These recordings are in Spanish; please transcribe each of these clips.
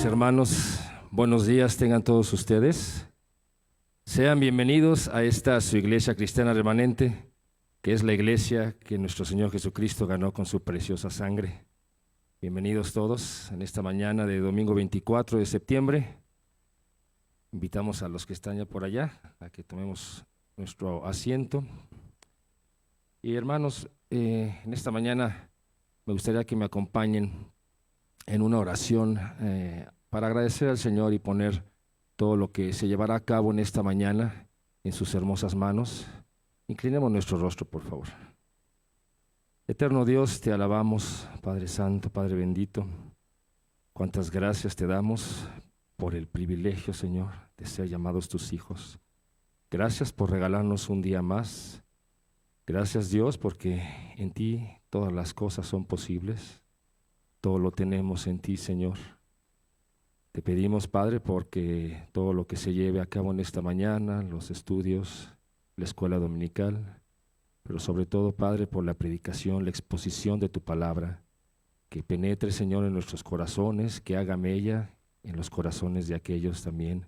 Mis hermanos, buenos días tengan todos ustedes. Sean bienvenidos a esta su iglesia cristiana remanente, que es la iglesia que nuestro Señor Jesucristo ganó con su preciosa sangre. Bienvenidos todos en esta mañana de domingo 24 de septiembre. Invitamos a los que están ya por allá a que tomemos nuestro asiento. Y hermanos, en esta mañana me gustaría que me acompañen en una oración para agradecer al Señor y poner todo lo que se llevará a cabo en esta mañana en sus hermosas manos. Inclinemos nuestro rostro, por favor. Eterno Dios, te alabamos, Padre Santo, Padre bendito. Cuántas gracias te damos por el privilegio, Señor, de ser llamados tus hijos. Gracias por regalarnos un día más. Gracias, Dios, porque en ti todas las cosas son posibles. Todo lo tenemos en ti, Señor. Te pedimos, Padre, porque todo lo que se lleve a cabo en esta mañana, los estudios, la escuela dominical, pero sobre todo, Padre, por la predicación, la exposición de tu palabra, que penetre, Señor, en nuestros corazones, que haga mella en los corazones de aquellos también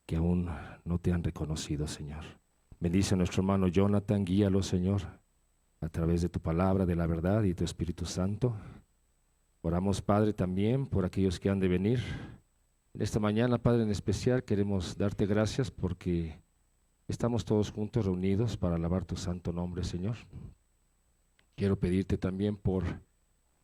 que aún no te han reconocido, Señor. Bendice a nuestro hermano Jonathan, guíalo, Señor, a través de tu palabra, de la verdad y tu Espíritu Santo. Oramos, Padre, también por aquellos que han de venir. En esta mañana, Padre, en especial queremos darte gracias porque estamos todos juntos reunidos para alabar tu santo nombre, Señor. Quiero pedirte también por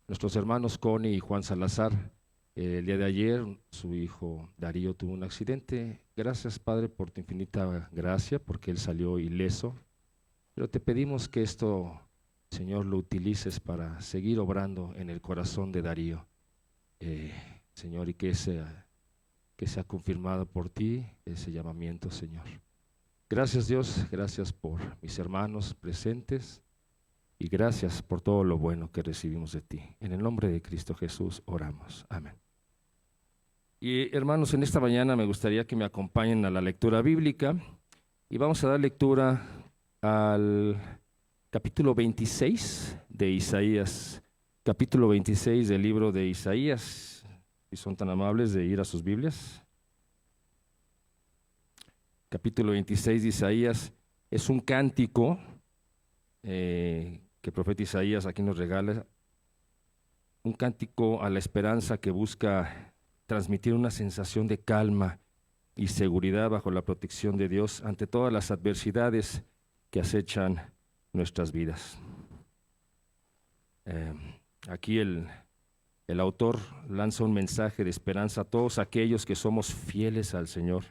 nuestros hermanos Connie y Juan Salazar. El día de ayer su hijo Darío tuvo un accidente. Gracias, Padre, por tu infinita gracia, porque él salió ileso. Pero te pedimos que esto, Señor, lo utilices para seguir obrando en el corazón de Darío, Señor, y que sea confirmado por ti ese llamamiento, Señor. Gracias, Dios, gracias por mis hermanos presentes y gracias por todo lo bueno que recibimos de ti. En el nombre de Cristo Jesús oramos. Amén. Y hermanos, en esta mañana me gustaría que me acompañen a la lectura bíblica y vamos a dar lectura al capítulo 26 de Isaías, capítulo 26 del libro de Isaías, si son tan amables de ir a sus Biblias. Capítulo 26 de Isaías es un cántico que el profeta Isaías aquí nos regala, un cántico a la esperanza que busca transmitir una sensación de calma y seguridad bajo la protección de Dios ante todas las adversidades que acechan nuestras vidas. Aquí el autor lanza un mensaje de esperanza a todos aquellos que somos fieles al Señor,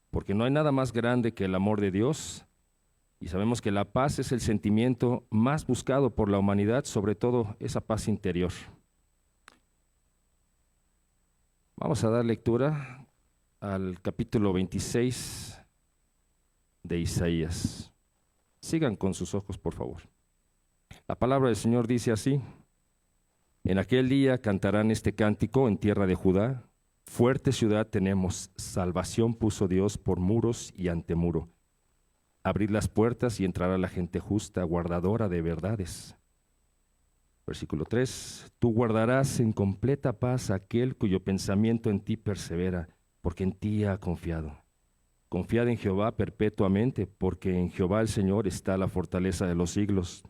porque no hay nada más grande que el amor de Dios, y sabemos que la paz es el sentimiento más buscado por la humanidad, sobre todo esa paz interior. Vamos a dar lectura al capítulo 26 de Isaías. Sigan con sus ojos, por favor. La palabra del Señor dice así: en aquel día cantarán este cántico en tierra de Judá. Fuerte ciudad tenemos, salvación puso Dios por muros y antemuro. Abrid las puertas y entrará la gente justa, guardadora de verdades. Versículo 3, tú guardarás en completa paz a aquel cuyo pensamiento en ti persevera, porque en ti ha confiado. Confiad en Jehová perpetuamente, porque en Jehová el Señor está la fortaleza de los siglos.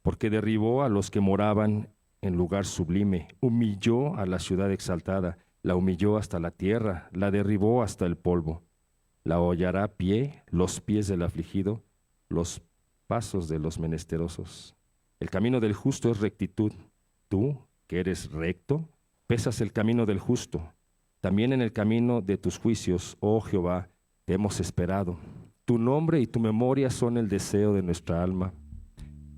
Porque derribó a los que moraban en lugar sublime, humilló a la ciudad exaltada, la humilló hasta la tierra, la derribó hasta el polvo. La hollará a pie, los pies del afligido, los pasos de los menesterosos. El camino del justo es rectitud. Tú, que eres recto, pesas el camino del justo. También en el camino de tus juicios, oh Jehová, te hemos esperado. Tu nombre y tu memoria son el deseo de nuestra alma.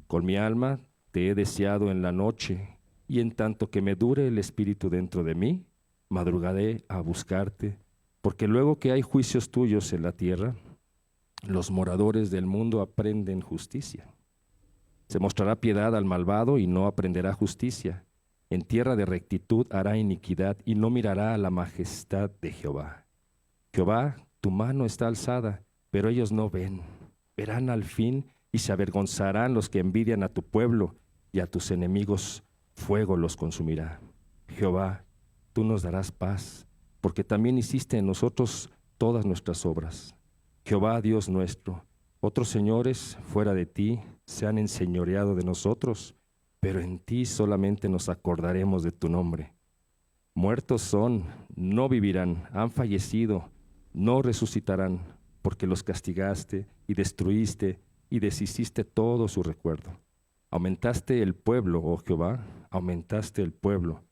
Con mi alma te he deseado en la noche, y en tanto que me dure el espíritu dentro de mí, madrugaré a buscarte, porque luego que hay juicios tuyos en la tierra, los moradores del mundo aprenden justicia. Se mostrará piedad al malvado y no aprenderá justicia. En tierra de rectitud hará iniquidad y no mirará a la majestad de Jehová. Jehová, tu mano está alzada, pero ellos no ven. Verán al fin y se avergonzarán los que envidian a tu pueblo, y a tus enemigos fuego los consumirá. Jehová, tú nos darás paz. porque también hiciste en nosotros todas nuestras obras. Jehová, Dios nuestro, otros señores fuera de ti se han enseñoreado de nosotros, pero en ti solamente nos acordaremos de tu nombre. Muertos son, no vivirán, han fallecido, no resucitarán, porque los castigaste y destruiste y deshiciste todo su recuerdo. Aumentaste el pueblo, oh Jehová, aumentaste el pueblo.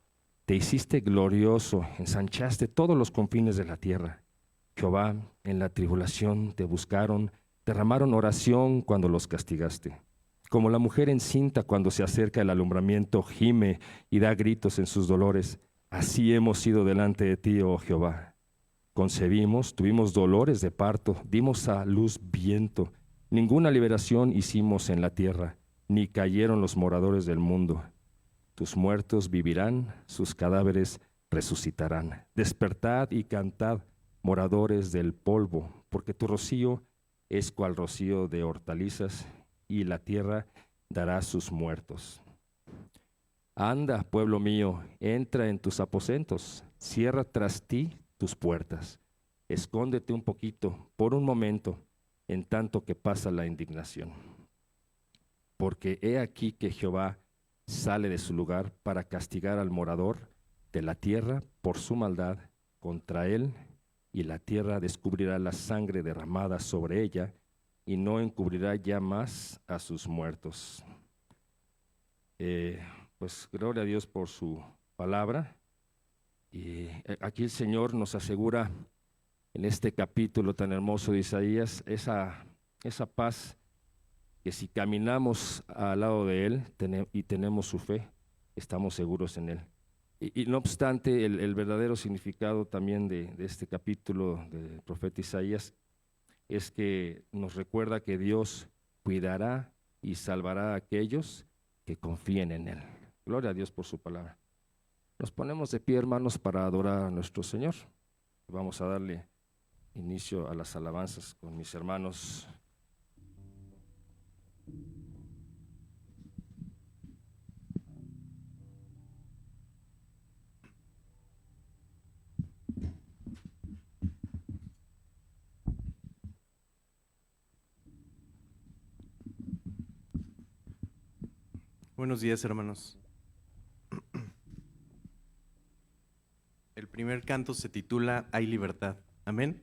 Te hiciste glorioso, ensanchaste todos los confines de la tierra. Jehová, en la tribulación te buscaron, derramaron oración cuando los castigaste. Como la mujer encinta cuando se acerca el alumbramiento, gime y da gritos en sus dolores, así hemos sido delante de ti, oh Jehová. Concebimos, tuvimos dolores de parto, dimos a luz viento. Ninguna liberación hicimos en la tierra, ni cayeron los moradores del mundo. Tus muertos vivirán, sus cadáveres resucitarán. Despertad y cantad, moradores del polvo, porque tu rocío es cual rocío de hortalizas, y la tierra dará sus muertos. Anda, pueblo mío, entra en tus aposentos, cierra tras ti tus puertas. Escóndete un poquito, por un momento, en tanto que pasa la indignación. Porque he aquí que Jehová sale de su lugar para castigar al morador de la tierra por su maldad contra él, y la tierra descubrirá la sangre derramada sobre ella, y no encubrirá ya más a sus muertos. Pues gloria a Dios por su palabra. Y aquí el Señor nos asegura en este capítulo tan hermoso de Isaías esa paz que si caminamos al lado de Él y tenemos su fe, estamos seguros en Él. Y no obstante, el verdadero significado también de este capítulo del profeta Isaías es que nos recuerda que Dios cuidará y salvará a aquellos que confíen en Él. Gloria a Dios por su palabra. Nos ponemos de pie, hermanos, para adorar a nuestro Señor. Vamos a darle inicio a las alabanzas con mis hermanos. Buenos días, hermanos. El primer canto se titula Hay libertad. Amén.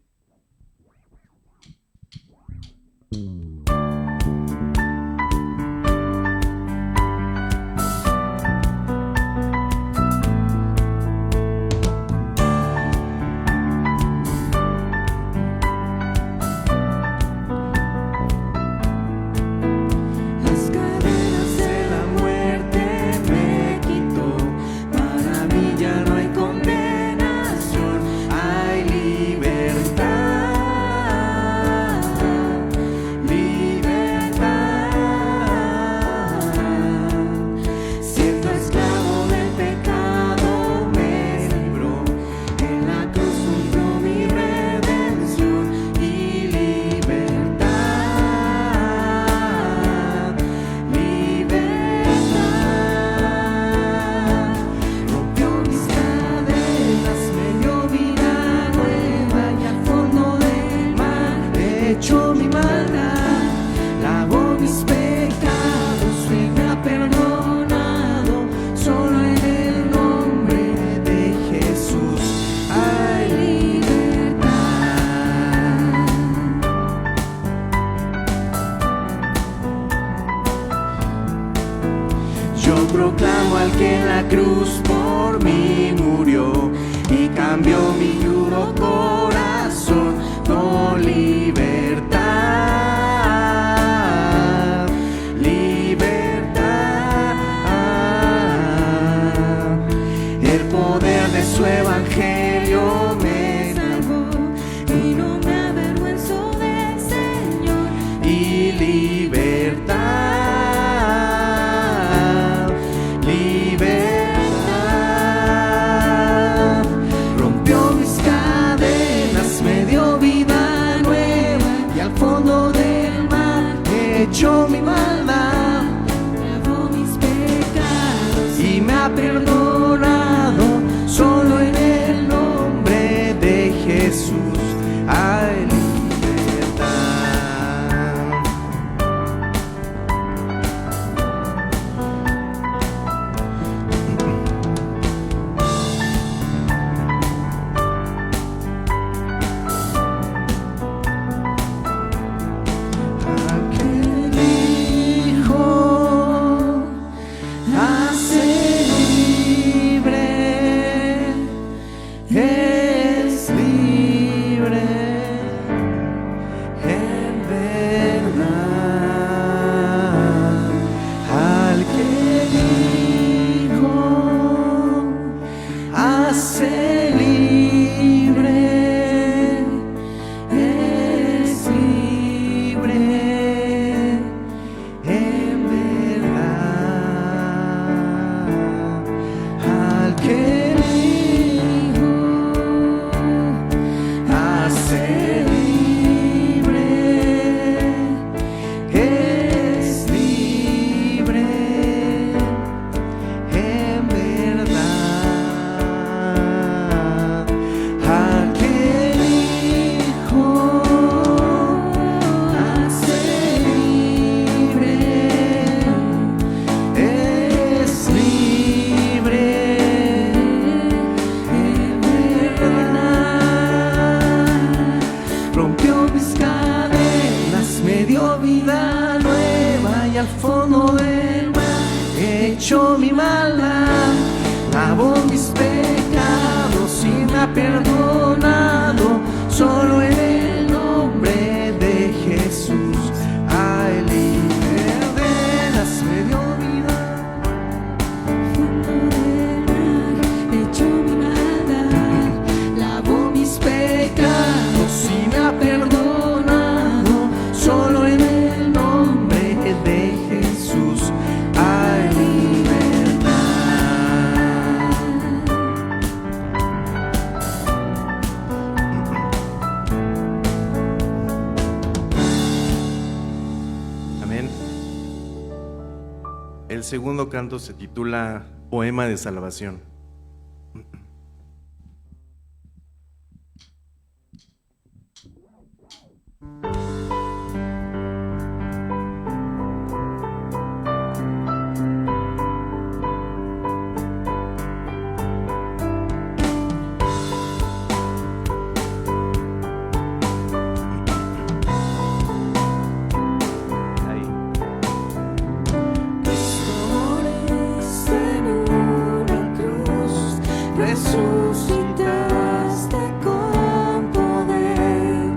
Proclamo al que en la cruz por mí murió y cambió mi duro corazón por libertad, libertad. El poder de su evangelio me salvó y no me avergüenzo del Señor, y libertad. Rompió mis fondo del mar, echó mi maldad, lavó mis pecados y me ha perdonado. Solo en el nombre de Jesús hay libertad. Me dio vida, fondo del mar, echó mi maldad, lavó mis pecados y me ha perdonado. Solo en el nombre de Jesús hay libertad. Amén. El segundo canto se titula Poema de Salvación. resucitaste con poder,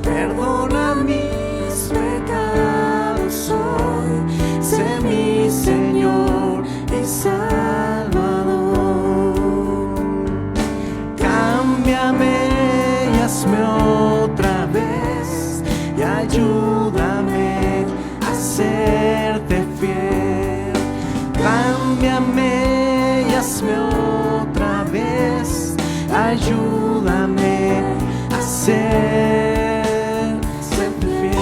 perdona mis pecados hoy, sé mi Señor y Salvador. Cámbiame y hazme otra vez y ayúdame a serte fiel. Cámbiame y hazme otra vez, ayúdame a serte fiel.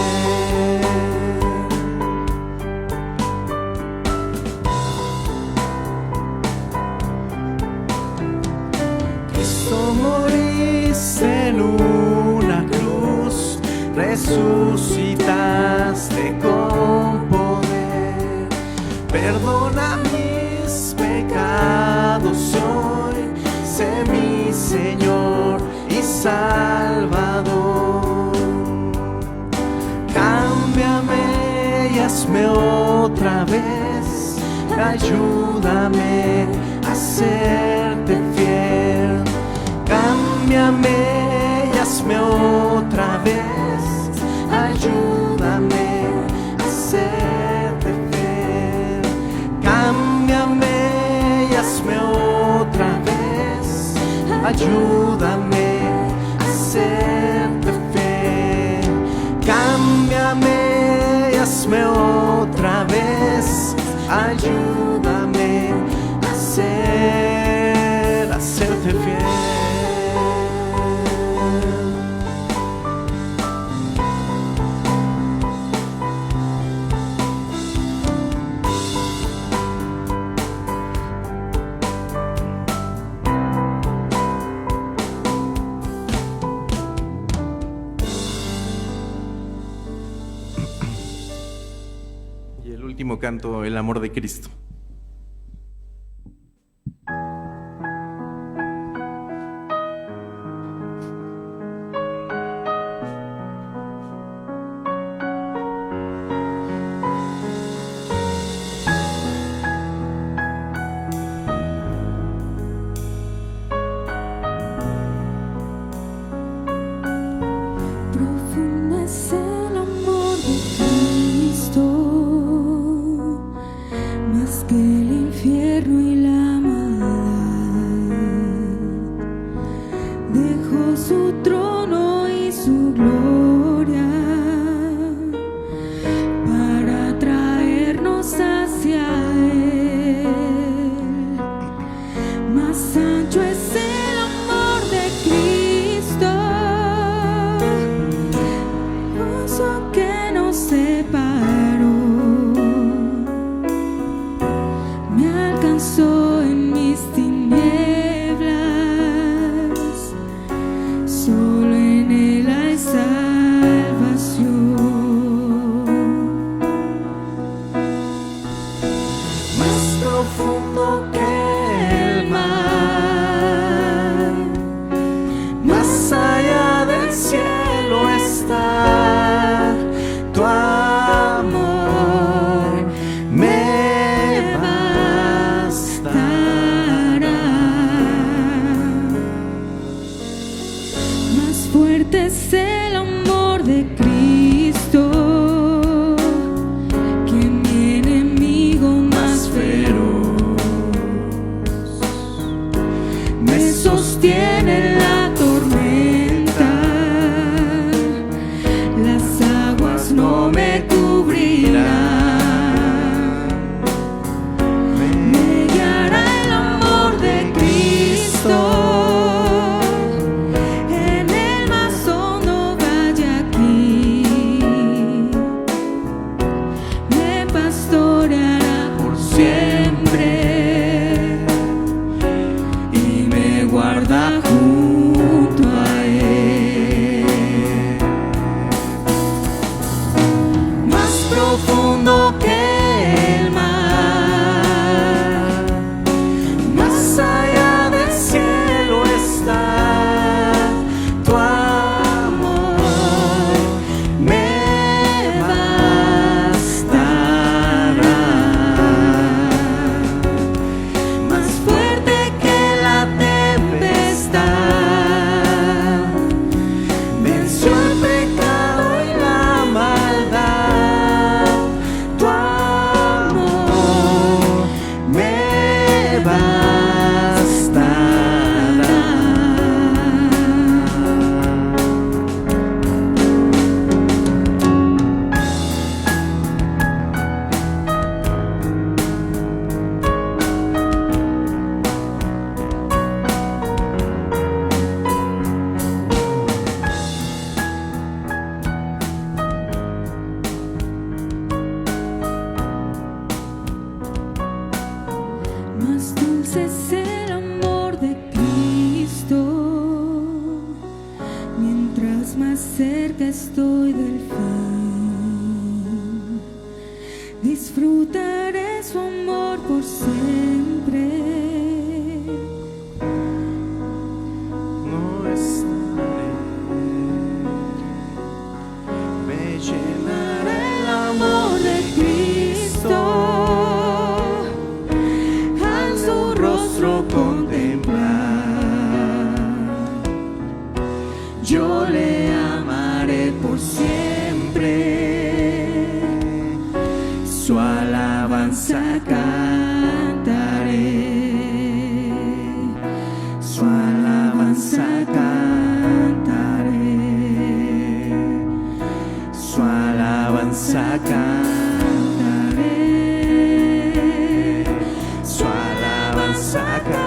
Cristo, moriste en una cruz, resucitaste con poder, perdona mis pecados hoy, sé mi Señor y Salvador. Cámbiame y hazme otra vez, ayúdame a serte fiel. Cámbiame y hazme otra vez, ayúdame a serte fiel. Cámbiame y hazme otra vez, ayúdame a serte fiel. Cámbiame y hazme otra vez, ayúdame a serte fiel. Y el último canto, El amor de Cristo. Profundo es el amor de Cristo, más que el infierno y la maldad. Dejó su trono y su gloria para traernos hacia Él. Más ancho es el amor de Cristo, gozo que nos separó, me alcanzó en mis tinieblas, solo en Él hay salvación. Más profundo que el mar, más allá del cielo está tu amor, fuerte es el amor de Cristo, que mi enemigo más feroz me sostiene en la tormenta. Las aguas no me cubrirán. Me guiará el amor de Cristo. En el más hondo valle aquí me pastoreará por siempre y me guarda junto a Él. Más profundo que el mar, más allá del cielo está tu amor, me bastará. Más fuerte que la tempestad, venció el pecado y la maldad. Tu amor me bastará. Más dulce es el amor de Cristo, mientras más cerca estoy del fin. Disfrutaré su amor por siempre. No estaré. Me llenará El amor de Cristo, al su rostro contemplar, yo le amaré por siempre, su alabanza cantaré, su alabanza cantaré, su alabanza cantaré, su alabanza cantaré.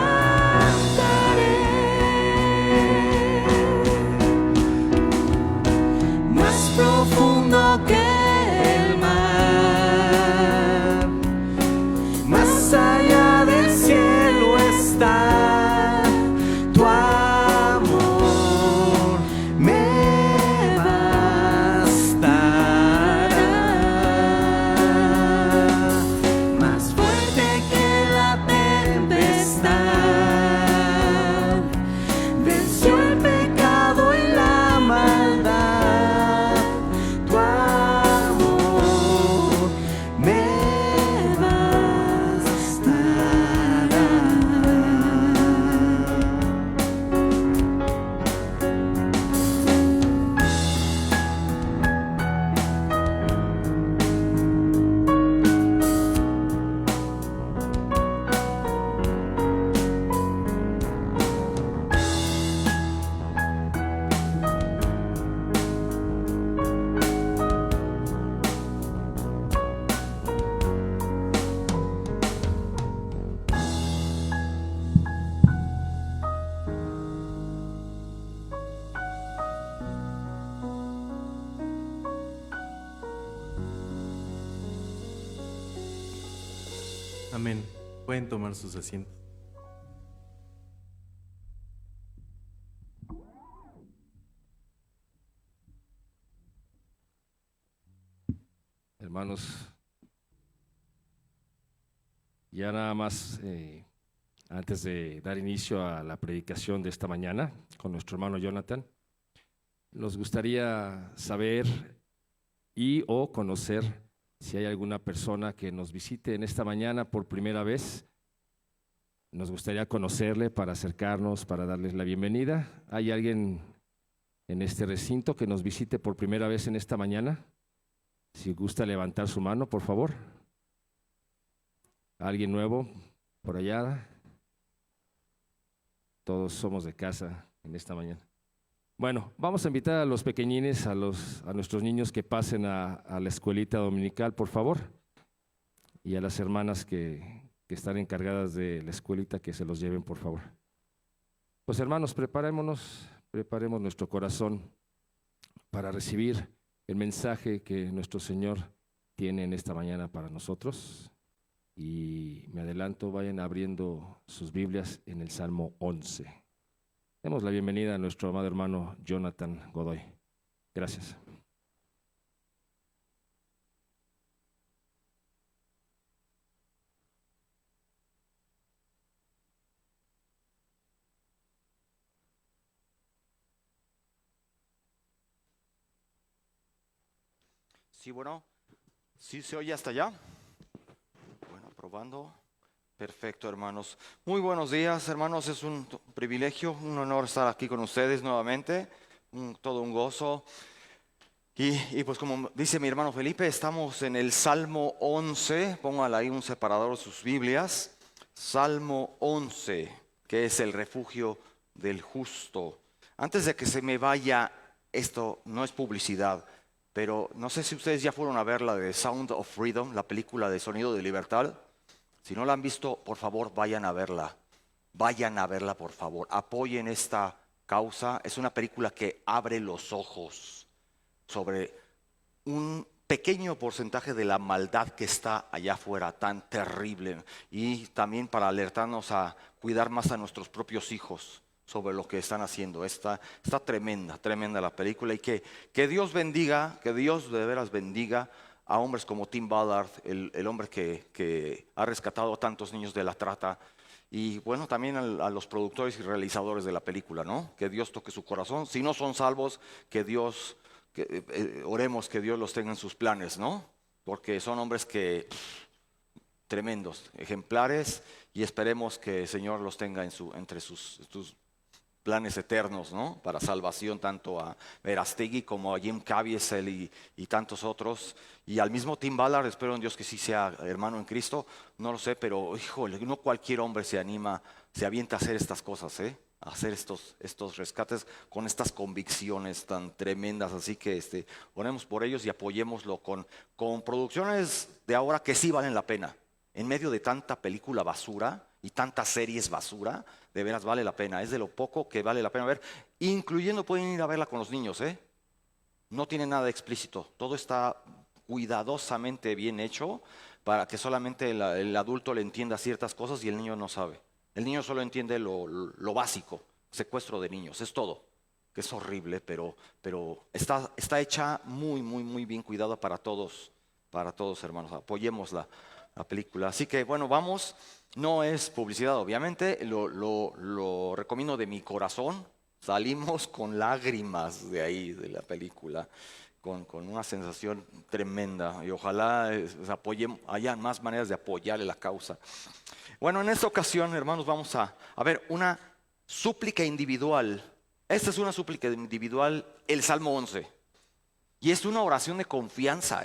Más profundo que el mar, más allá del cielo está tu amor, me bastará. Más fuerte que la tempestad, venció el pecado y la maldad. Tu amor me bastará. Amén. Pueden tomar sus asientos. Hermanos, ya nada más antes de dar inicio a la predicación de esta mañana con nuestro hermano Jonathan, nos gustaría saber y o conocer si hay alguna persona que nos visite en esta mañana por primera vez. Nos gustaría conocerle para acercarnos, para darles la bienvenida. ¿Hay alguien en este recinto que nos visite por primera vez en esta mañana? Si gusta levantar su mano, por favor. ¿Alguien nuevo por allá? Todos somos de casa en esta mañana. Bueno, vamos a invitar a los pequeñines, a nuestros niños que pasen a la escuelita dominical, por favor. Y a las hermanas que están encargadas de la escuelita, que se los lleven, por favor. Pues hermanos, preparemos nuestro corazón para recibir el mensaje que nuestro Señor tiene en esta mañana para nosotros. Y me adelanto, vayan abriendo sus Biblias en el Salmo 11. Demos la bienvenida a nuestro amado hermano Jonathan Godoy. Gracias. Sí, bueno, ¿sí se oye hasta allá? Bueno, probando. Perfecto, hermanos. Muy buenos días, hermanos. Es un privilegio, un honor estar aquí con ustedes nuevamente. Todo un gozo. Y pues como dice mi hermano Felipe, estamos en el Salmo 11. Póngale ahí un separador de sus Biblias. Salmo 11, que es el refugio del justo. Antes de que se me vaya, esto no es publicidad, pero no sé si ustedes ya fueron a ver la de Sound of Freedom, la película de Sonido de Libertad. Si no la han visto, por favor, vayan a verla. Vayan a verla, por favor. Apoyen esta causa. Es una película que abre los ojos sobre un pequeño porcentaje de la maldad que está allá afuera, tan terrible. Y también para alertarnos a cuidar más a nuestros propios hijos sobre lo que están haciendo. Está tremenda la película. Y que Dios bendiga, que Dios de veras bendiga a hombres como Tim Ballard, el hombre que ha rescatado a tantos niños de la trata. Y bueno, también a los productores y realizadores de la película, ¿no? Que Dios toque su corazón. Si no son salvos, oremos que Dios los tenga en sus planes, ¿no? Porque son hombres tremendos, ejemplares, y esperemos que el Señor los tenga entre sus planes eternos, ¿no? Para salvación, tanto a Verástegui como a Jim Caviezel y tantos otros. Y al mismo Tim Ballard, espero en Dios que sí sea hermano en Cristo. No lo sé, pero híjole, no cualquier hombre se avienta a hacer estas cosas, a hacer estos rescates con estas convicciones tan tremendas. Así que oremos por ellos y apoyémoslo con producciones de ahora que sí valen la pena. En medio de tanta película basura y tantas series basura, de veras vale la pena. Es de lo poco que vale la pena ver, incluyendo pueden ir a verla con los niños, No tiene nada explícito, todo está cuidadosamente bien hecho para que solamente el adulto le entienda ciertas cosas y el niño no sabe. El niño solo entiende lo básico, secuestro de niños, es todo. Que es horrible, pero está hecha muy bien cuidada para todos, hermanos. Apoyemos la película. Así que bueno, vamos. No es publicidad, obviamente, lo recomiendo de mi corazón. Salimos con lágrimas de ahí, de la película, con una sensación tremenda. Y ojalá haya más maneras de apoyarle la causa. Bueno, en esta ocasión, hermanos, vamos a ver una súplica individual. Esta es una súplica individual, el Salmo 11. Y es una oración de confianza.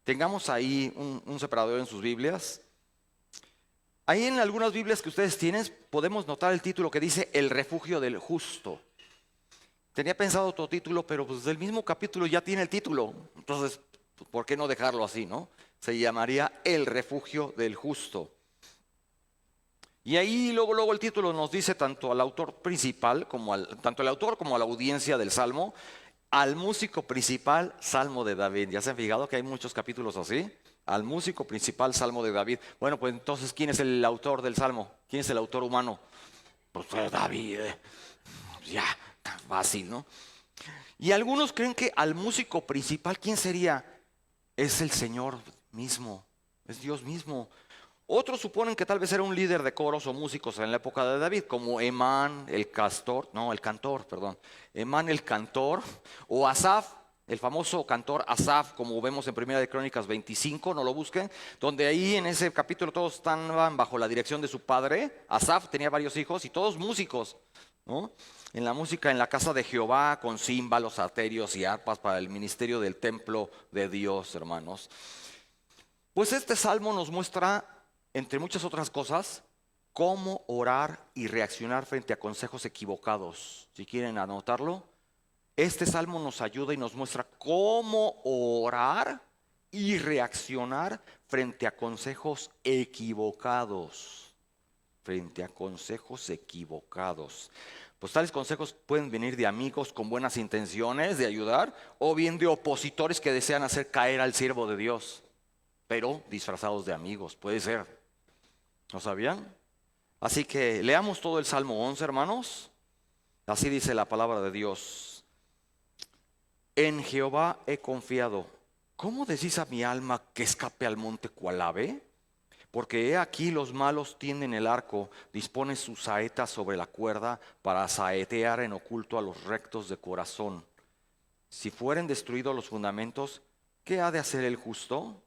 Tengamos ahí un separador en sus Biblias. Ahí en algunas Biblias que ustedes tienen podemos notar el título que dice El refugio del justo. Tenía pensado otro título, pero pues del mismo capítulo ya tiene el título. Entonces, ¿por qué no dejarlo así, no? Se llamaría El refugio del justo. Y ahí luego el título nos dice tanto al autor principal, tanto al autor como a la audiencia del Salmo, al músico principal, Salmo de David. ¿Ya se han fijado que hay muchos capítulos así? Al músico principal, Salmo de David. Bueno, pues entonces, ¿quién es el autor del Salmo? ¿Quién es el autor humano? Pues David. Ya, tan fácil, ¿no? Y algunos creen que al músico principal, ¿quién sería? Es el Señor mismo, es Dios mismo. Otros suponen que tal vez era un líder de coros o músicos en la época de David, como Emán el cantor, Emán el cantor, o Asaf, el famoso cantor Asaf, como vemos en Primera de Crónicas 25, no lo busquen, donde ahí en ese capítulo todos estaban bajo la dirección de su padre. Asaf tenía varios hijos y todos músicos, ¿no? en la música en la casa de Jehová, con címbalos, salterios y arpas para el ministerio del templo de Dios, hermanos. Pues este salmo nos muestra, entre muchas otras cosas, cómo orar y reaccionar frente a consejos equivocados. Si quieren anotarlo, este salmo nos ayuda y nos muestra cómo orar y reaccionar frente a consejos equivocados. Frente a consejos equivocados. Pues tales consejos pueden venir de amigos con buenas intenciones de ayudar, o bien de opositores que desean hacer caer al siervo de Dios, pero disfrazados de amigos, puede ser. ¿No sabían? Así que leamos todo el Salmo 11, hermanos. Así dice la palabra de Dios. En Jehová he confiado. ¿Cómo decís a mi alma que escape al monte cual ave? Porque he aquí los malos tienden el arco, disponen sus saetas sobre la cuerda para saetear en oculto a los rectos de corazón. Si fueren destruidos los fundamentos, ¿qué ha de hacer el justo?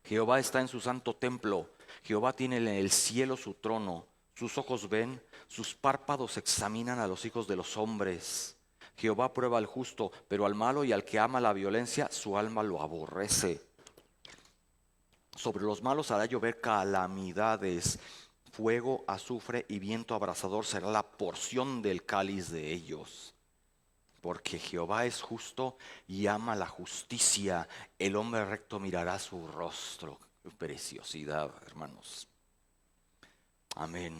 Jehová está en su santo templo, Jehová tiene en el cielo su trono, sus ojos ven, sus párpados examinan a los hijos de los hombres. Jehová prueba al justo, pero al malo y al que ama la violencia, su alma lo aborrece. Sobre los malos hará llover calamidades, fuego, azufre y viento abrasador será la porción del cáliz de ellos. Porque Jehová es justo y ama la justicia, el hombre recto mirará su rostro. Qué preciosidad, hermanos. Amén.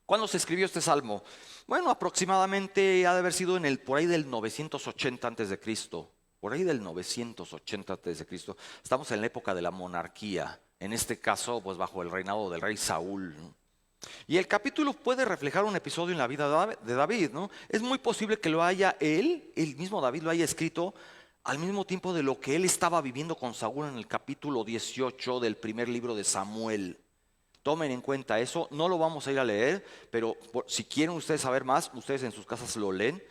¿Cuándo se escribió este salmo? Bueno, aproximadamente ha de haber sido por ahí del 980 antes de Cristo. Por ahí del 980 a.C. Estamos en la época de la monarquía, en este caso pues bajo el reinado del rey Saúl, ¿no? Y el capítulo puede reflejar un episodio en la vida de David, ¿no? Es muy posible que lo haya el mismo David lo haya escrito al mismo tiempo de lo que él estaba viviendo con Saúl en el capítulo 18 del primer libro de Samuel. Tomen en cuenta eso, no lo vamos a ir a leer, pero si quieren ustedes saber más, ustedes en sus casas lo leen.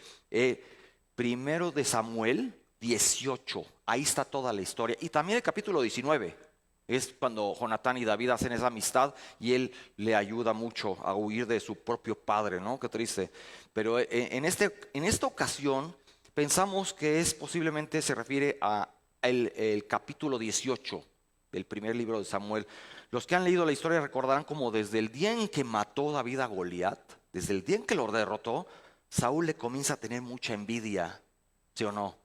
Primero de Samuel 18, ahí está toda la historia. Y también el capítulo 19, es cuando Jonatán y David hacen esa amistad y él le ayuda mucho a huir de su propio padre, ¿no? Qué triste. Pero en esta ocasión pensamos que posiblemente se refiere a el capítulo 18 del primer libro de Samuel. Los que han leído la historia recordarán como desde el día en que mató David a Goliat, desde el día en que lo derrotó, Saúl le comienza a tener mucha envidia, ¿sí o no?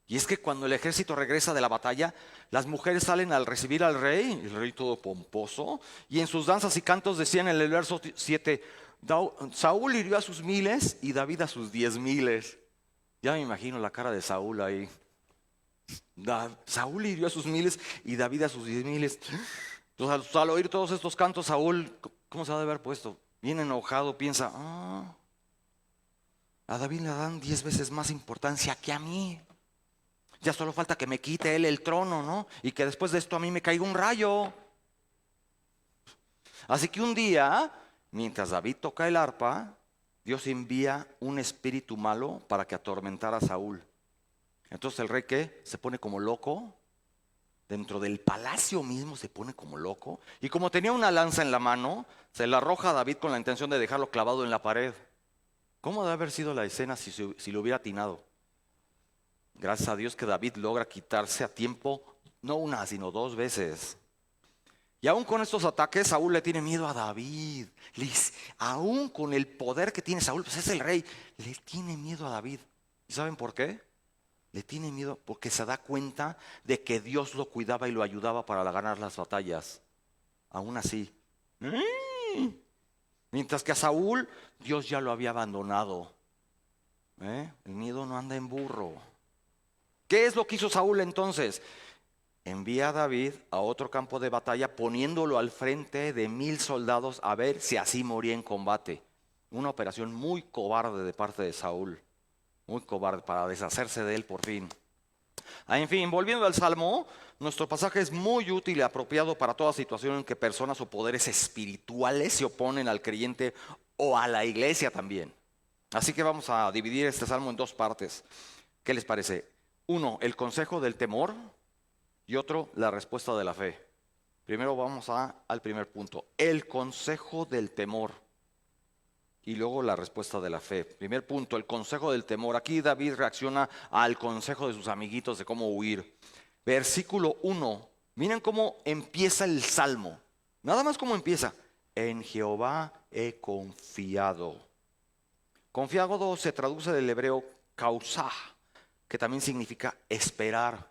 Y es que cuando el ejército regresa de la batalla, las mujeres salen al recibir al rey, el rey todo pomposo, y en sus danzas y cantos decían en el verso 7, Saúl hirió a sus 1000 y David a sus 10,000. Ya me imagino la cara de Saúl ahí. Saúl hirió a sus 1000 y David a sus 10,000. Entonces al oír todos estos cantos, Saúl, ¿cómo se ha de haber puesto? Bien enojado, piensa, a David le dan 10 veces más importancia que a mí. Ya solo falta que me quite él el trono, ¿no? Y que después de esto a mí me caiga un rayo. Así que un día, mientras David toca el arpa, Dios envía un espíritu malo para que atormentara a Saúl. Entonces el rey, ¿qué? Se pone como loco. Dentro del palacio mismo se pone como loco. Y como tenía una lanza en la mano, se la arroja a David con la intención de dejarlo clavado en la pared. ¿Cómo debe haber sido la escena si lo hubiera atinado? Gracias a Dios que David logra quitarse a tiempo, no una, sino 2 veces. Y aún con estos ataques, Saúl le tiene miedo a David. Aún con el poder que tiene Saúl, pues es el rey, le tiene miedo a David. ¿Y saben por qué? Le tiene miedo porque se da cuenta de que Dios lo cuidaba y lo ayudaba para ganar las batallas. Aún así. Mientras que a Saúl, Dios ya lo había abandonado. El miedo no anda en burro. ¿Qué es lo que hizo Saúl entonces? Envía a David a otro campo de batalla poniéndolo al frente de 1000 soldados a ver si así moría en combate. Una operación muy cobarde de parte de Saúl. Muy cobarde para deshacerse de él por fin. En fin, volviendo al Salmo, nuestro pasaje es muy útil y apropiado para toda situación en que personas o poderes espirituales se oponen al creyente o a la iglesia también. Así que vamos a dividir este Salmo en 2 partes. ¿Qué les parece? 1, el consejo del temor y otro, la respuesta de la fe. Primero vamos al primer punto, el consejo del temor. y luego la respuesta de la fe. Primer punto, el consejo del temor. Aquí David reacciona al consejo de sus amiguitos de cómo huir. Versículo 1, miren cómo empieza el salmo. Nada más cómo empieza. En Jehová he confiado. Confiado se traduce del hebreo causá, que también significa esperar.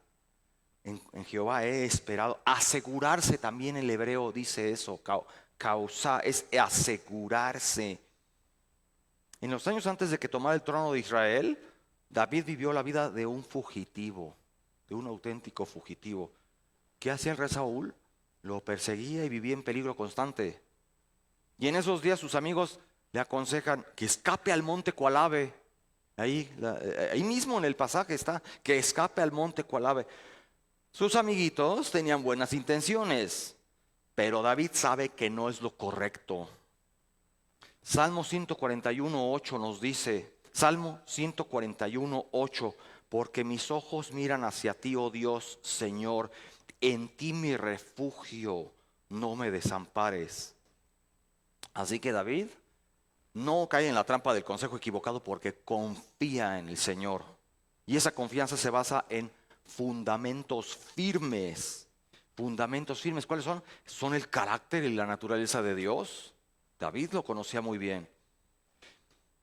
En Jehová he esperado. Asegurarse también el hebreo dice eso. Causá es asegurarse. En los años antes de que tomara el trono de Israel, David vivió la vida de un fugitivo, de un auténtico fugitivo. ¿Qué hacía el rey Saúl? Lo perseguía y vivía en peligro constante. Y en esos días sus amigos le aconsejan que escape al monte Cualabe. Ahí mismo en el pasaje está, que escape al monte Cualabe. Sus amiguitos tenían buenas intenciones, pero David sabe que no es lo correcto. Salmo 141:8 nos dice, Salmo 141:8, porque mis ojos miran hacia ti, oh Dios, Señor, en ti mi refugio, no me desampares. Así que David no cae en la trampa del consejo equivocado porque confía en el Señor. Y esa confianza se basa en fundamentos firmes. Fundamentos firmes, ¿cuáles son? Son el carácter y la naturaleza de Dios. David lo conocía muy bien.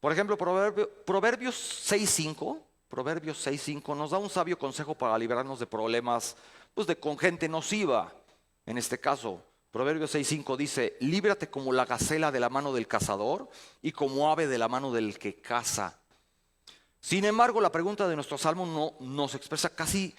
Por ejemplo, Proverbios 6:5 nos da un sabio consejo para librarnos de problemas, pues con gente nociva. En este caso, Proverbios 6:5 dice, líbrate como la gacela de la mano del cazador y como ave de la mano del que caza. Sin embargo, la pregunta de nuestro salmo no nos expresa casi,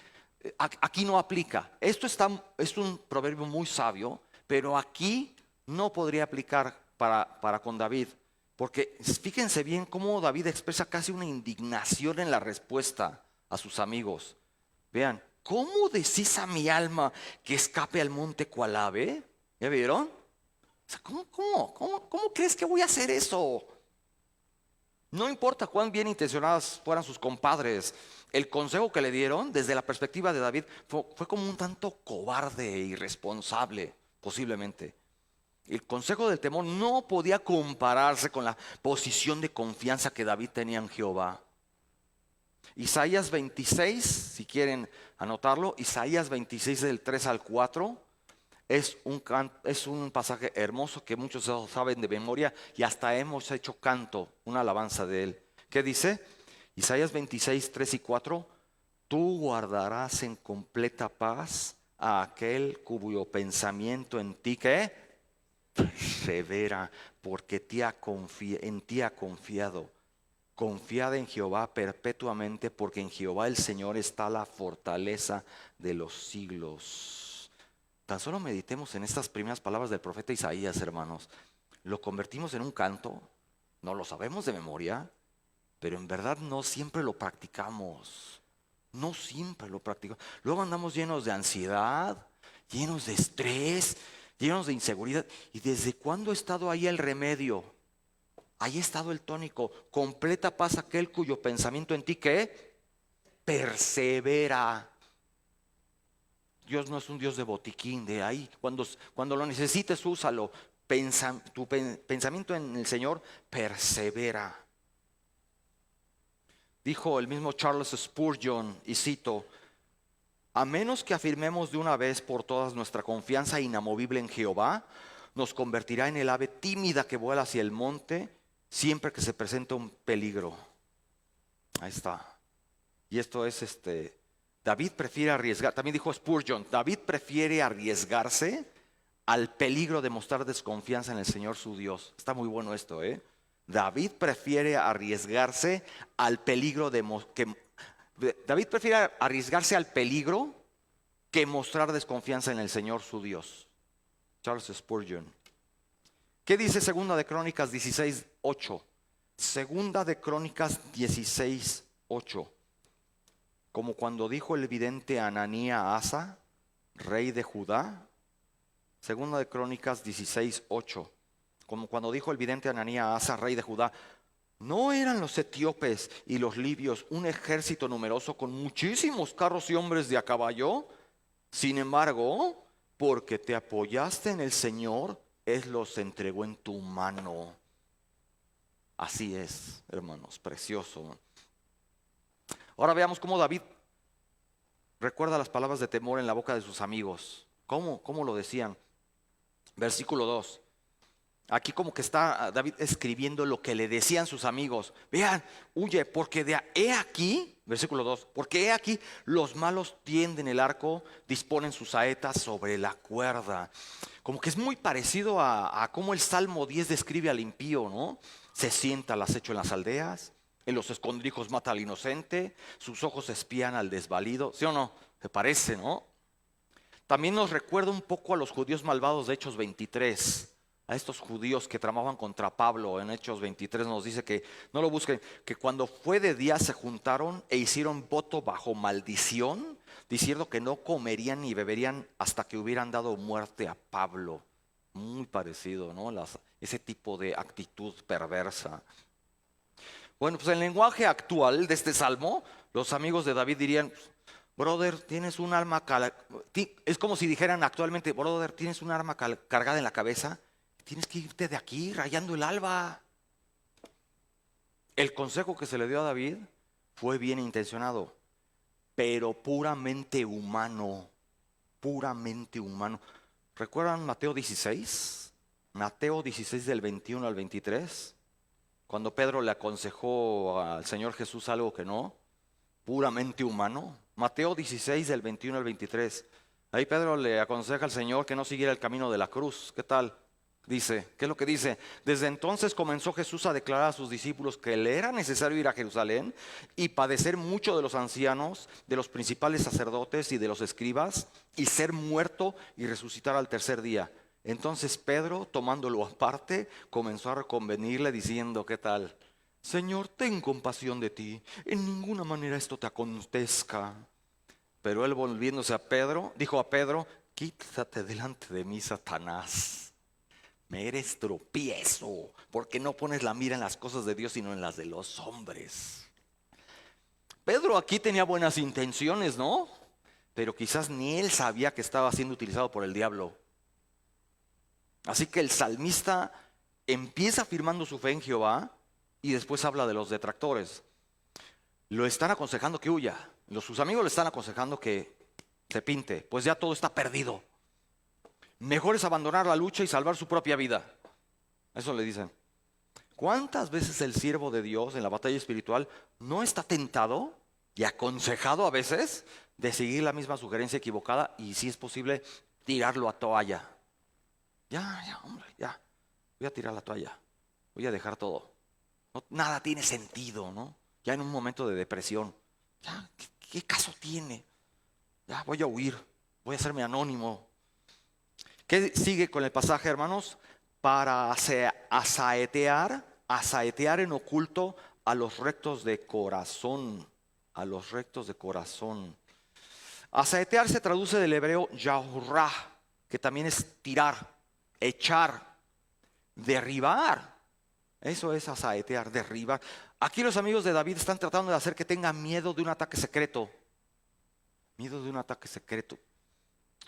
aquí no aplica. Es un proverbio muy sabio, pero aquí no podría aplicar para con David. Porque fíjense bien cómo David expresa casi una indignación en la respuesta a sus amigos. Vean, ¿cómo decís a mi alma que escape al monte Cualabe? ¿Ya vieron? O sea, ¿cómo crees que voy a hacer eso? No importa cuán bien intencionadas fueran sus compadres, el consejo que le dieron desde la perspectiva de David fue como un tanto cobarde e irresponsable, posiblemente. El consejo del temor no podía compararse con la posición de confianza que David tenía en Jehová. Isaías 26, si quieren anotarlo, Isaías 26 del 3 al 4, es un pasaje hermoso que muchos saben de memoria y hasta hemos hecho canto, una alabanza de él. ¿Qué dice? Isaías 26, 3 y 4, tú guardarás en completa paz a aquel cuyo pensamiento en ti, ¿qué? Persevera, porque en ti ha confiado. Confiad en Jehová perpetuamente, porque en Jehová el Señor está la fortaleza de los siglos. Tan solo meditemos en estas primeras palabras del profeta Isaías, hermanos. Lo convertimos en un canto, no lo sabemos de memoria, pero en verdad no siempre lo practicamos. No siempre lo practicamos. Luego andamos llenos de ansiedad, llenos de estrés, llenos de inseguridad. ¿Y desde cuándo ha estado ahí el remedio? Ahí ha estado el tónico. Completa paz aquel cuyo pensamiento en ti, ¿qué? Persevera. Dios no es un Dios de botiquín, de ahí. Cuando lo necesites, úsalo. Tu pensamiento en el Señor persevera. Dijo el mismo Charles Spurgeon, y cito, a menos que afirmemos de una vez por todas nuestra confianza inamovible en Jehová, nos convertirá en el ave tímida que vuela hacia el monte siempre que se presenta un peligro. Ahí está. Y esto es David prefiere arriesgar, también dijo Spurgeon, David prefiere arriesgarse al peligro de mostrar desconfianza en el Señor su Dios. Está muy bueno esto, ¿eh? David prefiere arriesgarse al peligro David prefiere arriesgarse al peligro que mostrar desconfianza en el Señor su Dios. Charles Spurgeon. ¿Qué dice Segunda de Crónicas 16:8? Segunda de Crónicas 16:8. Como cuando dijo el vidente Ananías a Asa, rey de Judá. Segunda de Crónicas 16:8. Como cuando dijo el vidente Ananías a Asa, rey de Judá, ¿no eran los etíopes y los libios un ejército numeroso con muchísimos carros y hombres de a caballo? Sin embargo, porque te apoyaste en el Señor, Él los entregó en tu mano. Así es, hermanos, precioso. Ahora veamos cómo David recuerda las palabras de temor en la boca de sus amigos. ¿Cómo lo decían? Versículo 2. Aquí como que está David escribiendo lo que le decían sus amigos. Vean, huye, porque he aquí, versículo 2, porque he aquí los malos tienden el arco, disponen sus saetas sobre la cuerda. Como que es muy parecido a cómo el Salmo 10 describe al impío, ¿no? Se sienta al acecho en las aldeas, en los escondrijos mata al inocente, sus ojos espían al desvalido. ¿Sí o no? Se parece, ¿no? También nos recuerda un poco a los judíos malvados de Hechos 23. A estos judíos que tramaban contra Pablo en Hechos 23 nos dice que, no lo busquen, que cuando fue de día se juntaron e hicieron voto bajo maldición, diciendo que no comerían ni beberían hasta que hubieran dado muerte a Pablo. Muy parecido, ¿no? Ese tipo de actitud perversa. Bueno, pues en el lenguaje actual de este salmo, los amigos de David dirían: brother, tienes un arma, es como si dijeran actualmente: brother, tienes un arma cargada en la cabeza. Tienes que irte de aquí rayando el alba. El consejo que se le dio a David fue bien intencionado, pero puramente humano. Puramente humano. ¿Recuerdan Mateo 16? Mateo 16 del 21 al 23. Cuando Pedro le aconsejó al Señor Jesús algo que no. Puramente humano. Mateo 16 del 21 al 23. Ahí Pedro le aconseja al Señor que no siguiera el camino de la cruz. ¿Qué tal? Dice, ¿qué es lo que dice? Desde entonces comenzó Jesús a declarar a sus discípulos que le era necesario ir a Jerusalén y padecer mucho de los ancianos, de los principales sacerdotes y de los escribas, y ser muerto y resucitar al tercer día. Entonces Pedro, tomándolo aparte, comenzó a reconvenirle diciendo: ¿qué tal? Señor, ten compasión de ti, en ninguna manera esto te acontezca. Pero él, volviéndose a Pedro, dijo a Pedro: quítate delante de mí, Satanás. Me eres tropiezo, porque no pones la mira en las cosas de Dios, sino en las de los hombres. Pedro aquí tenía buenas intenciones, ¿no? Pero quizás ni él sabía que estaba siendo utilizado por el diablo. Así que el salmista empieza afirmando su fe en Jehová y después habla de los detractores. Lo están aconsejando que huya. Sus amigos le están aconsejando que se pinte, pues ya todo está perdido. Mejor es abandonar la lucha y salvar su propia vida. Eso le dicen. ¿Cuántas veces el siervo de Dios en la batalla espiritual no está tentado y aconsejado a veces de seguir la misma sugerencia equivocada y, si es posible, tirarlo a toalla? Ya, hombre, ya. Voy a tirar la toalla. Voy a dejar todo. Nada tiene sentido, ¿no? Ya en un momento de depresión. Ya, ¿qué caso tiene? Ya, voy a huir. Voy a hacerme anónimo. ¿Qué sigue con el pasaje, hermanos? Para asaetear en oculto a los rectos de corazón. A los rectos de corazón. Asaetear se traduce del hebreo yahurrah, que también es tirar, echar, derribar. Eso es asaetear, derribar. Aquí los amigos de David están tratando de hacer que tenga miedo de un ataque secreto. Miedo de un ataque secreto.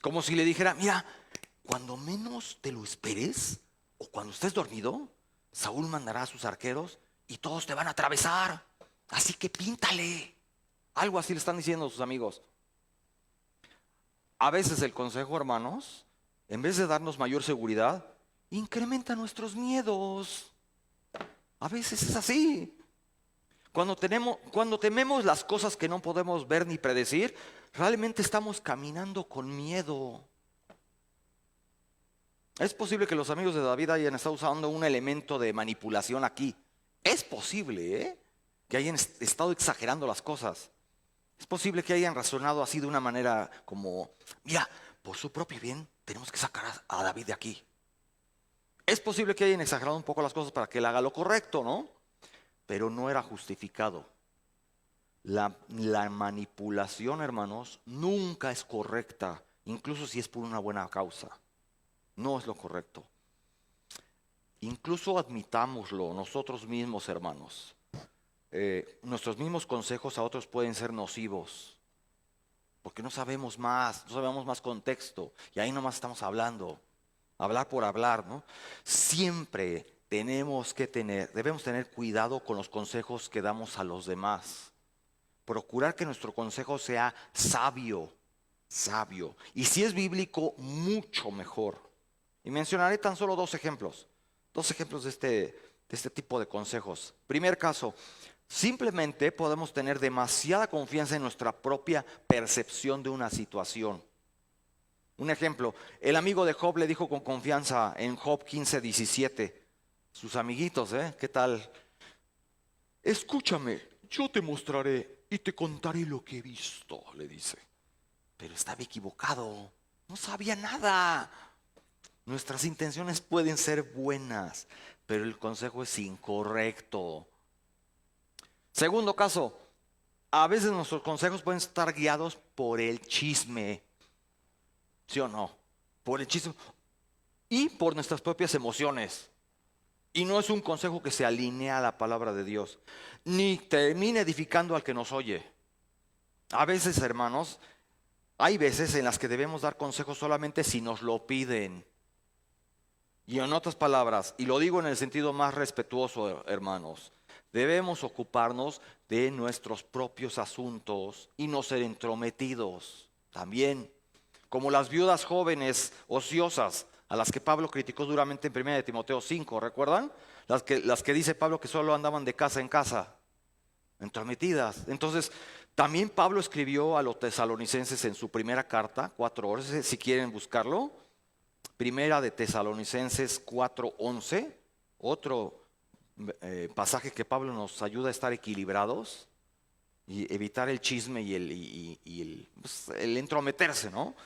Como si le dijera: mira, cuando menos te lo esperes, o cuando estés dormido, Saúl mandará a sus arqueros y todos te van a atravesar. Así que píntale. Algo así le están diciendo a sus amigos. A veces el consejo, hermanos, en vez de darnos mayor seguridad, incrementa nuestros miedos. A veces es así. Cuando tememos las cosas que no podemos ver ni predecir, realmente estamos caminando con miedo. Es posible que los amigos de David hayan estado usando un elemento de manipulación aquí. Es posible, que hayan estado exagerando las cosas. Es posible que hayan razonado así de una manera como: mira, por su propio bien tenemos que sacar a David de aquí. Es posible que hayan exagerado un poco las cosas para que él haga lo correcto, ¿no? Pero no era justificado. La manipulación, hermanos, nunca es correcta, incluso si es por una buena causa. No es lo correcto. Incluso admitámoslo nosotros mismos, hermanos. Nuestros mismos consejos a otros pueden ser nocivos, porque no sabemos más contexto, y ahí nomás estamos hablando, hablar por hablar, ¿no? Siempre debemos tener cuidado con los consejos que damos a los demás. Procurar que nuestro consejo sea sabio. Y si es bíblico, mucho mejor. Y mencionaré tan solo dos ejemplos de este tipo de consejos. Primer caso, simplemente podemos tener demasiada confianza en nuestra propia percepción de una situación. Un ejemplo, el amigo de Job le dijo con confianza en Job 15:17, sus amiguitos, ¿qué tal? Escúchame, yo te mostraré y te contaré lo que he visto, le dice. Pero estaba equivocado, no sabía nada. Nuestras intenciones pueden ser buenas, pero el consejo es incorrecto. Segundo caso, a veces nuestros consejos pueden estar guiados por el chisme. ¿Sí o no? Por el chisme y por nuestras propias emociones. Y no es un consejo que se alinea a la palabra de Dios, ni termina edificando al que nos oye. A veces, hermanos, hay veces en las que debemos dar consejos solamente si nos lo piden. Y en otras palabras, y lo digo en el sentido más respetuoso, hermanos, debemos ocuparnos de nuestros propios asuntos y no ser entrometidos. También, como las viudas jóvenes ociosas, a las que Pablo criticó duramente en 1 Timoteo 5, ¿recuerdan? Las que dice Pablo que solo andaban de casa en casa, entrometidas. Entonces, también Pablo escribió a los tesalonicenses en su primera carta, 4:11, si quieren buscarlo. Primera de Tesalonicenses 4:11, otro pasaje que Pablo nos ayuda a estar equilibrados y evitar el chisme y el entrometerse, ¿no?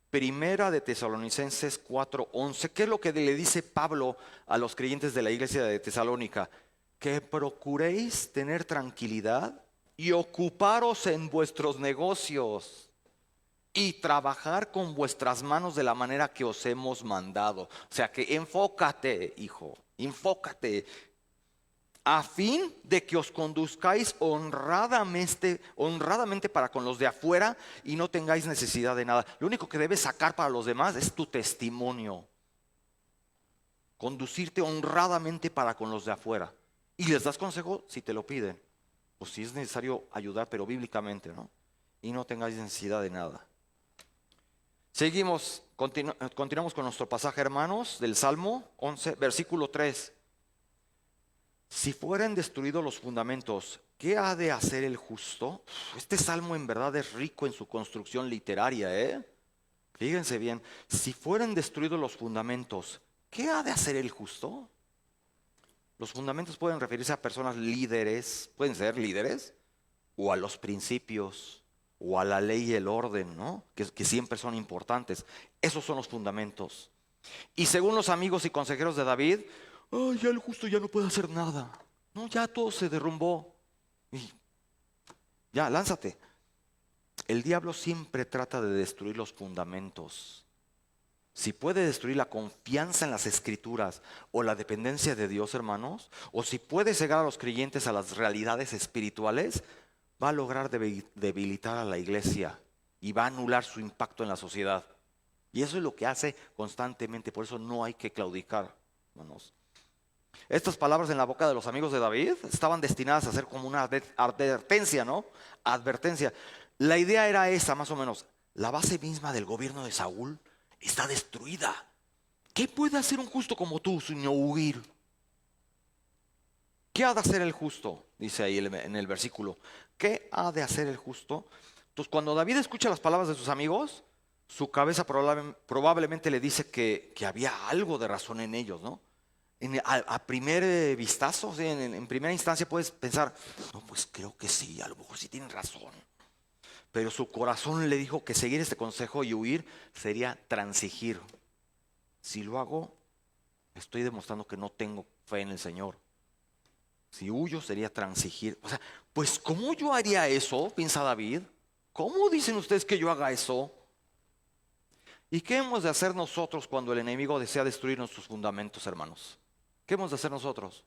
Primera de Tesalonicenses 4:11, ¿qué es lo que le dice Pablo a los creyentes de la iglesia de Tesalónica? Que procuréis tener tranquilidad y ocuparos en vuestros negocios y trabajar con vuestras manos de la manera que os hemos mandado. O sea que enfócate, hijo, enfócate, a fin de que os conduzcáis honradamente para con los de afuera y no tengáis necesidad de nada. Lo único que debes sacar para los demás es tu testimonio. Conducirte honradamente para con los de afuera. Y les das consejo si te lo piden. O si es necesario ayudar, pero bíblicamente, ¿no? Y no tengáis necesidad de nada. Seguimos, continuamos con nuestro pasaje, hermanos, del Salmo 11, versículo 3. Si fueren destruidos los fundamentos, ¿qué ha de hacer el justo? Este salmo en verdad es rico en su construcción literaria, Fíjense bien, si fueren destruidos los fundamentos, ¿qué ha de hacer el justo? Los fundamentos pueden referirse a personas líderes, pueden ser líderes, o a los principios, o a la ley y el orden, ¿no? Que siempre son importantes. Esos son los fundamentos. Y según los amigos y consejeros de David, ya el justo ya no puede hacer nada. No, ya todo se derrumbó. Y ya, lánzate. El diablo siempre trata de destruir los fundamentos. Si puede destruir la confianza en las escrituras o la dependencia de Dios, hermanos, o si puede cegar a los creyentes a las realidades espirituales, va a lograr debilitar a la iglesia y va a anular su impacto en la sociedad. Y eso es lo que hace constantemente, por eso no hay que claudicar, hermanos. Estas palabras en la boca de los amigos de David estaban destinadas a ser como una advertencia, ¿no? Advertencia. La idea era esa, más o menos. La base misma del gobierno de Saúl está destruida. ¿Qué puede hacer un justo como tú sino huir? ¿Qué ha de hacer el justo? Dice ahí en el versículo. ¿Qué ha de hacer el justo? Entonces, cuando David escucha las palabras de sus amigos, su cabeza probablemente le dice que había algo de razón en ellos, ¿no? A primer vistazo, ¿sí? en primera instancia puedes pensar, no, pues creo que sí, a lo mejor sí tienen razón. Pero su corazón le dijo que seguir este consejo y huir sería transigir. Si lo hago, estoy demostrando que no tengo fe en el Señor. Si huyo sería transigir. O sea, pues ¿cómo yo haría eso? Piensa David. ¿Cómo dicen ustedes que yo haga eso? ¿Y qué hemos de hacer nosotros cuando el enemigo desea destruir nuestros fundamentos, hermanos? ¿Qué hemos de hacer nosotros?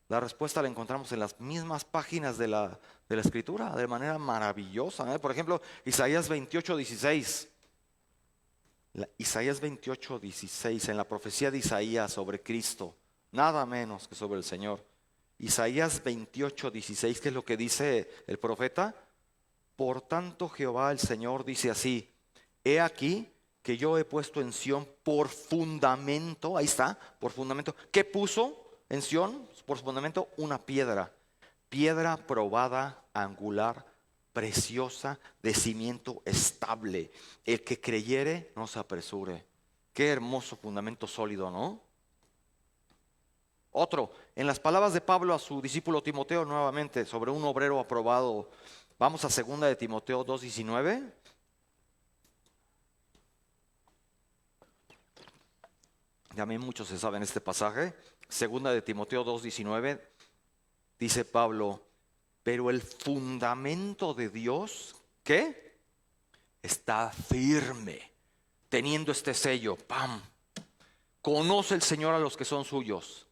La respuesta la encontramos en las mismas páginas de la Escritura, de manera maravillosa. Por ejemplo, Isaías 28:16. Isaías 28:16, en la profecía de Isaías sobre Cristo, nada menos que sobre el Señor. Isaías 28:16, ¿qué es lo que dice el profeta? Por tanto Jehová el Señor dice así: he aquí que yo he puesto en Sión por fundamento, ahí está, por fundamento. ¿Qué puso en Sión por fundamento? Una piedra probada, angular, preciosa, de cimiento estable. El que creyere no se apresure. Qué hermoso fundamento sólido, ¿no? Otro, en las palabras de Pablo a su discípulo Timoteo, nuevamente, sobre un obrero aprobado. Vamos a 2 de Timoteo 2:19. También muchos se saben este pasaje. 2 de Timoteo 2:19, dice Pablo: pero el fundamento de Dios, ¿qué? Está firme, teniendo este sello, ¡pam! Conoce el Señor a los que son suyos.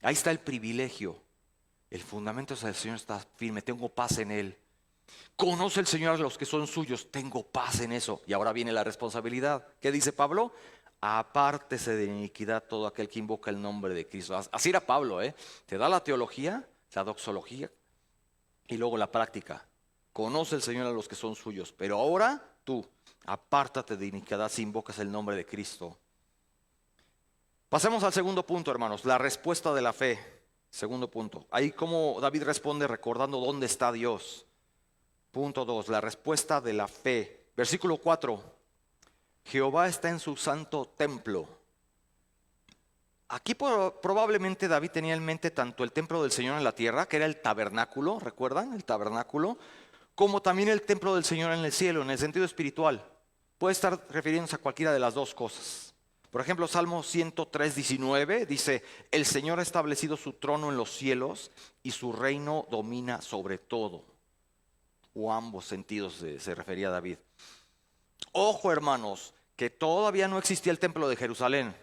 Ahí está el privilegio. El fundamento del Señor está firme, tengo paz en Él. Conoce el Señor a los que son suyos, tengo paz en eso. Y ahora viene la responsabilidad. ¿Qué dice Pablo? Apártese de iniquidad todo aquel que invoca el nombre de Cristo. Así era Pablo, ¿eh? Te da la teología, la doxología y luego la práctica. Conoce el Señor a los que son suyos, pero ahora tú, apártate de iniquidad si invocas el nombre de Cristo. Pasemos al segundo punto, hermanos, la respuesta de la fe. Segundo punto. Ahí como David responde recordando dónde está Dios. Punto 2, la respuesta de la fe. Versículo 4. Jehová está en su santo templo. Aquí probablemente David tenía en mente tanto el templo del Señor en la tierra, que era el tabernáculo, ¿recuerdan? El tabernáculo, como también el templo del Señor en el cielo, en el sentido espiritual. Puede estar refiriéndose a cualquiera de las dos cosas. Por ejemplo, Salmo 103:19 dice: el Señor ha establecido su trono en los cielos y su reino domina sobre todo. O ambos sentidos se refería a David. Ojo, hermanos, que todavía no existía el templo de Jerusalén.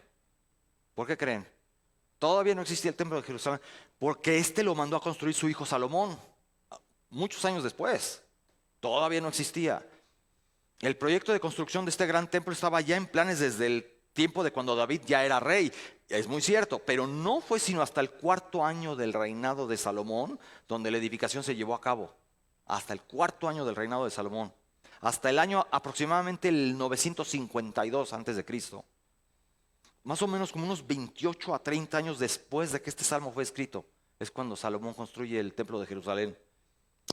¿Por qué creen? Todavía no existía el templo de Jerusalén, porque lo mandó a construir su hijo Salomón, muchos años después. Todavía no existía. El proyecto de construcción de este gran templo estaba ya en planes desde el tiempo de cuando David ya era rey. Es muy cierto, pero no fue sino hasta el 4.º año del reinado de Salomón donde la edificación se llevó a cabo. Hasta el 4.º año del reinado de Salomón. Hasta el año aproximadamente el 952 antes de Cristo. Más o menos como unos 28 a 30 años después de que este salmo fue escrito, es cuando Salomón construye el templo de Jerusalén.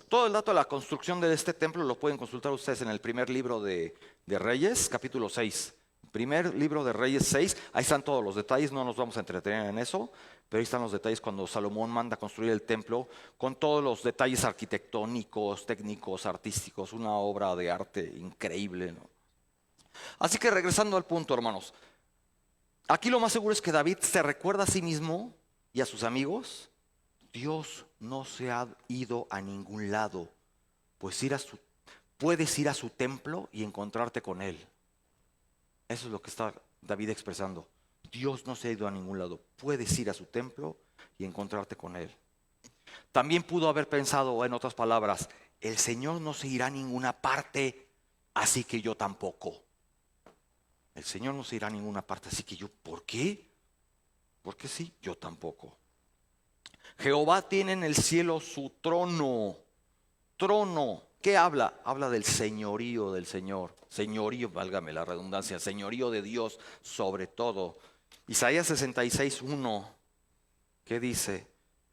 Todo el dato de la construcción de este templo lo pueden consultar ustedes en el primer libro de Reyes, capítulo 6. Primer libro de Reyes 6, ahí están todos los detalles, no nos vamos a entretener en eso, pero ahí están los detalles cuando Salomón manda a construir el templo, con todos los detalles arquitectónicos, técnicos, artísticos, una obra de arte increíble, ¿no? Así que regresando al punto, hermanos, aquí lo más seguro es que David se recuerda a sí mismo y a sus amigos: Dios no se ha ido a ningún lado, pues puedes ir a su templo y encontrarte con Él. Eso es lo que está David expresando. Dios no se ha ido a ningún lado, puedes ir a su templo y encontrarte con Él. También pudo haber pensado, en otras palabras, el Señor no se irá a ninguna parte, así que yo tampoco. El Señor no se irá a ninguna parte, así que yo, ¿por qué? Porque sí, yo tampoco. Jehová tiene en el cielo su trono. Trono. ¿Qué habla? Habla del señorío del Señor. Señorío, válgame la redundancia, señorío de Dios sobre todo. Isaías 66:1. ¿Qué dice?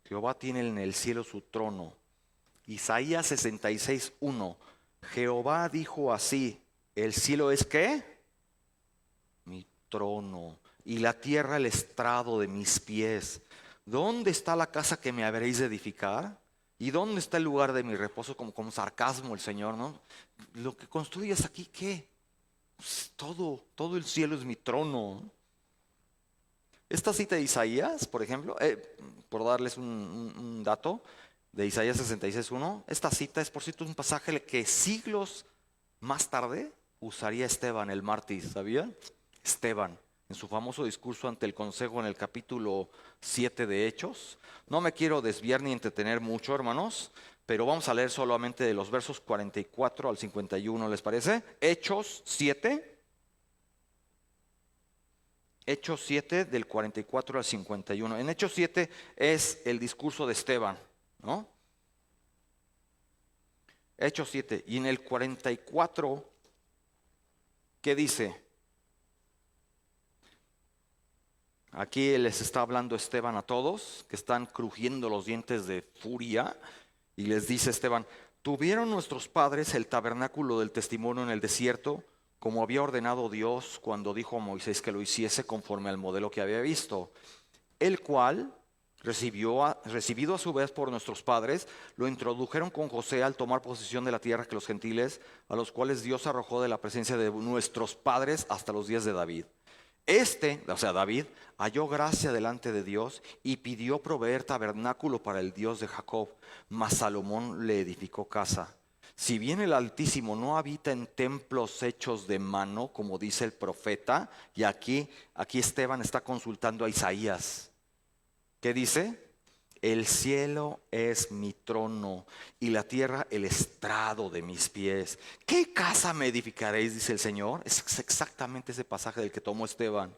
Jehová tiene en el cielo su trono. Isaías 66:1. Jehová dijo así: ¿el cielo es qué? Mi trono, y la tierra el estrado de mis pies. ¿Dónde está la casa que me habréis de edificar? ¿Y dónde está el lugar de mi reposo? Como con sarcasmo el Señor, ¿no? Lo que construyes aquí, ¿qué? Pues todo el cielo es mi trono. Esta cita de Isaías, por ejemplo, por darles un dato de Isaías 66:1, esta cita es, por cierto, un pasaje que siglos más tarde usaría Esteban, el mártir, ¿sabían? Esteban, en su famoso discurso ante el consejo en el capítulo 7 de Hechos. No me quiero desviar ni entretener mucho, hermanos, pero vamos a leer solamente de los versos 44 al 51, ¿les parece? Hechos 7. Hechos 7 del 44 al 51. En Hechos 7 es el discurso de Esteban, ¿no? Hechos 7. Y en el 44, ¿qué dice? Aquí les está hablando Esteban a todos, que están crujiendo los dientes de furia, y les dice Esteban: tuvieron nuestros padres el tabernáculo del testimonio en el desierto, como había ordenado Dios cuando dijo a Moisés que lo hiciese conforme al modelo que había visto, el cual, recibido a su vez por nuestros padres, lo introdujeron con José al tomar posesión de la tierra que los gentiles, a los cuales Dios arrojó de la presencia de nuestros padres hasta los días de David. O sea, David, halló gracia delante de Dios y pidió proveer tabernáculo para el Dios de Jacob, mas Salomón le edificó casa. Si bien el Altísimo no habita en templos hechos de mano, como dice el profeta, y aquí Esteban está consultando a Isaías. ¿Qué dice? El cielo es mi trono y la tierra el estrado de mis pies. ¿Qué casa me edificaréis? Dice el Señor. Es exactamente ese pasaje del que tomó Esteban.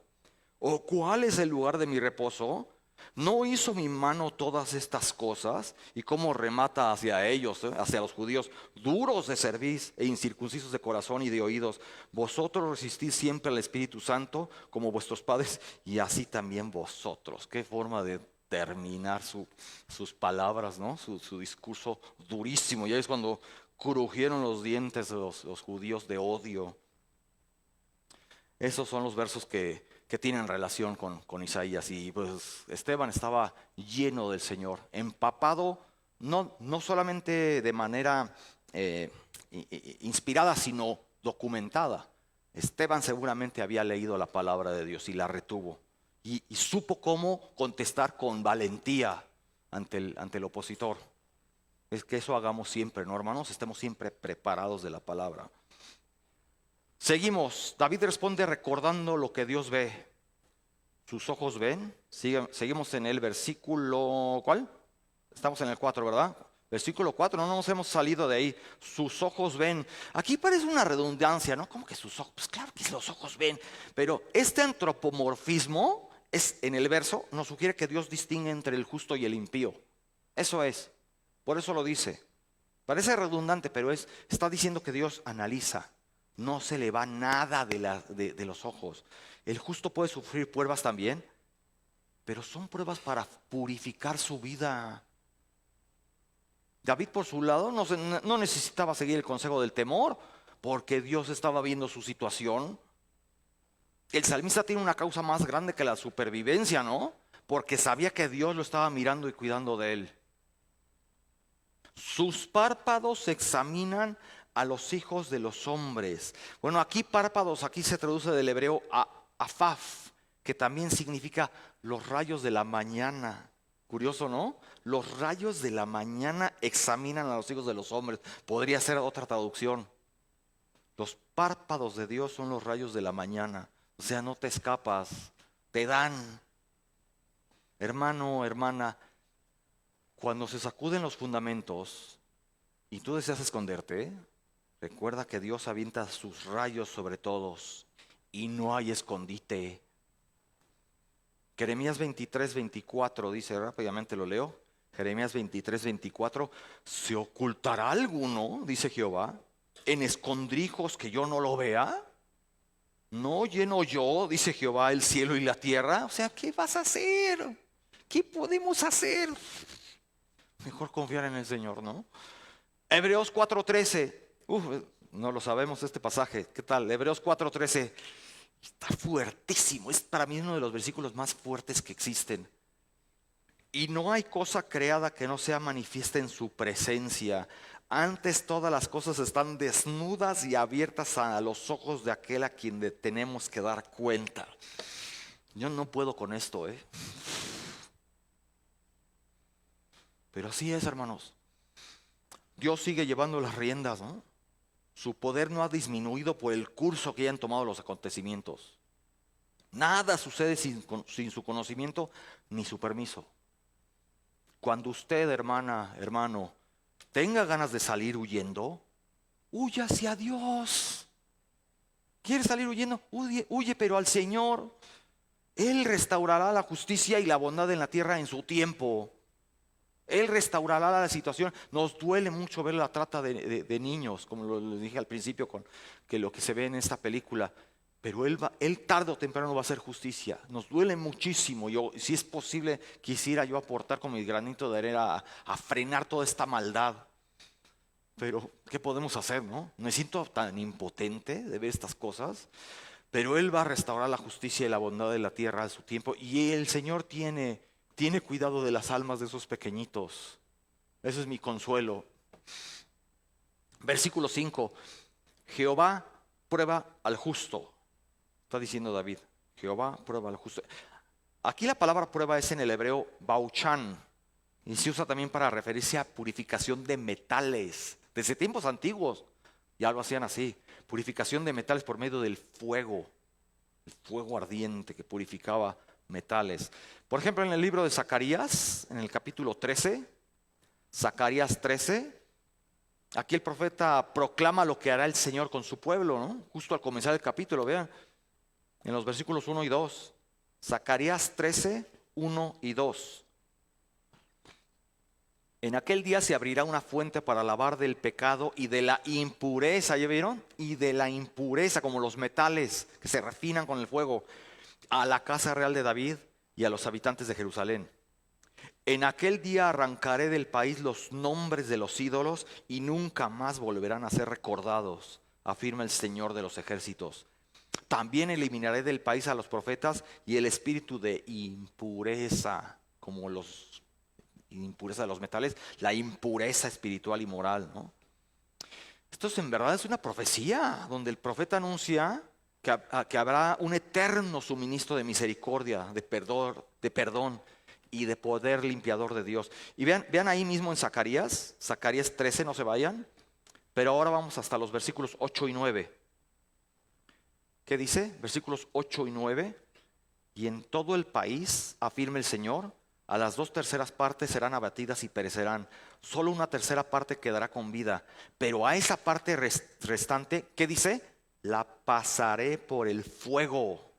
¿O cuál es el lugar de mi reposo? ¿No hizo mi mano todas estas cosas? Y cómo remata hacia ellos, hacia los judíos, duros de cerviz e incircuncisos de corazón y de oídos. Vosotros resistís siempre al Espíritu Santo como vuestros padres, y así también vosotros. Qué forma de terminar sus palabras, ¿no? Su discurso durísimo. Ya es cuando crujieron los dientes los judíos de odio. Esos son los versos que tienen relación con Isaías. Y pues Esteban estaba lleno del Señor, empapado, no solamente de manera inspirada, sino documentada. Esteban seguramente había leído la palabra de Dios y la retuvo. Y supo cómo contestar con valentía ante el opositor. Es que eso hagamos siempre, ¿no, hermanos? Estemos siempre preparados de la palabra. Seguimos. David responde recordando lo que Dios ve. Sus ojos ven. Seguimos en el versículo, ¿cuál? Estamos en el 4, ¿verdad? Versículo 4, no nos hemos salido de ahí. Sus ojos ven. Aquí parece una redundancia, ¿no? ¿Cómo que sus ojos? Pues claro que los ojos ven. Pero este antropomorfismo en el verso nos sugiere que Dios distingue entre el justo y el impío. Eso es. Por eso lo dice. Parece redundante, pero está diciendo que Dios analiza. No se le va nada de los ojos. El justo puede sufrir pruebas también, pero son pruebas para purificar su vida. David, por su lado, no necesitaba seguir el consejo del temor, porque Dios estaba viendo su situación. El salmista tiene una causa más grande que la supervivencia, ¿no? Porque sabía que Dios lo estaba mirando y cuidando de él. Sus párpados examinan a los hijos de los hombres. Bueno, aquí párpados, aquí se traduce del hebreo afaf, que también significa los rayos de la mañana. Curioso, ¿no? Los rayos de la mañana examinan a los hijos de los hombres. Podría ser otra traducción. Los párpados de Dios son los rayos de la mañana. O sea, no te escapas, te dan. Hermano, hermana, cuando se sacuden los fundamentos y tú deseas esconderte, recuerda que Dios avienta sus rayos sobre todos y no hay escondite. Jeremías 23:24 dice, rápidamente lo leo. Jeremías 23:24, ¿se ocultará alguno, dice Jehová, en escondrijos que yo no lo vea? ¿No lleno yo, dice Jehová, el cielo y la tierra? O sea, ¿qué vas a hacer? ¿Qué podemos hacer? Mejor confiar en el Señor, ¿no? Hebreos 4:13. No lo sabemos este pasaje. ¿Qué tal? Hebreos 4:13. Está fuertísimo. Es para mí uno de los versículos más fuertes que existen. Y no hay cosa creada que no sea manifiesta en su presencia. Antes todas las cosas están desnudas y abiertas a los ojos de aquel a quien tenemos que dar cuenta. Yo no puedo con esto, Pero así es, hermanos. Dios sigue llevando las riendas, ¿no? Su poder no ha disminuido por el curso que hayan tomado los acontecimientos. Nada sucede sin su conocimiento ni su permiso. Cuando usted, hermana, hermano, tenga ganas de salir huyendo, huya hacia Dios. ¿Quieres salir huyendo? Huye, pero al Señor. Él restaurará la justicia y la bondad en la tierra en su tiempo. Él restaurará la situación. Nos duele mucho ver la trata de niños, como lo dije al principio, con que lo que se ve en esta película. Pero él tarde o temprano va a hacer justicia. Nos duele muchísimo. Yo, si es posible, quisiera yo aportar con mi granito de arena a frenar toda esta maldad. Pero, ¿qué podemos hacer, no? Me siento tan impotente de ver estas cosas. Pero Él va a restaurar la justicia y la bondad de la tierra a su tiempo. Y el Señor tiene cuidado de las almas de esos pequeñitos. Eso es mi consuelo. Versículo 5. Jehová prueba al justo. Está diciendo David. Jehová prueba al justo. Aquí la palabra prueba es en el hebreo bauchan. Y se usa también para referirse a purificación de metales. Desde tiempos antiguos ya lo hacían así. Purificación de metales por medio del fuego. El fuego ardiente que purificaba metales. Por ejemplo, en el libro de Zacarías, en el capítulo 13, Zacarías 13, aquí el profeta proclama lo que hará el Señor con su pueblo, ¿no? Justo al comenzar el capítulo, vean, en los versículos 1 y 2. Zacarías 13, 1 y 2. En aquel día se abrirá una fuente para lavar del pecado y de la impureza, ¿ya vieron? Y de la impureza, como los metales que se refinan con el fuego, a la casa real de David y a los habitantes de Jerusalén. En aquel día arrancaré del país los nombres de los ídolos y nunca más volverán a ser recordados, afirma el Señor de los ejércitos. También eliminaré del país a los profetas y el espíritu de impureza, como los impureza de los metales, la impureza espiritual y moral, ¿no? Esto en verdad es una profecía donde el profeta anuncia que habrá un eterno suministro de misericordia, de perdón y de poder limpiador de Dios. Y vean ahí mismo en Zacarías 13, no se vayan, pero ahora vamos hasta los versículos 8 y 9. ¿Qué dice? Versículos 8 y 9. Y en todo el país, afirma el Señor, a las 2/3 partes serán abatidas y perecerán. Solo 1/3 parte quedará con vida. Pero a esa parte restante, ¿qué dice? La pasaré por el fuego.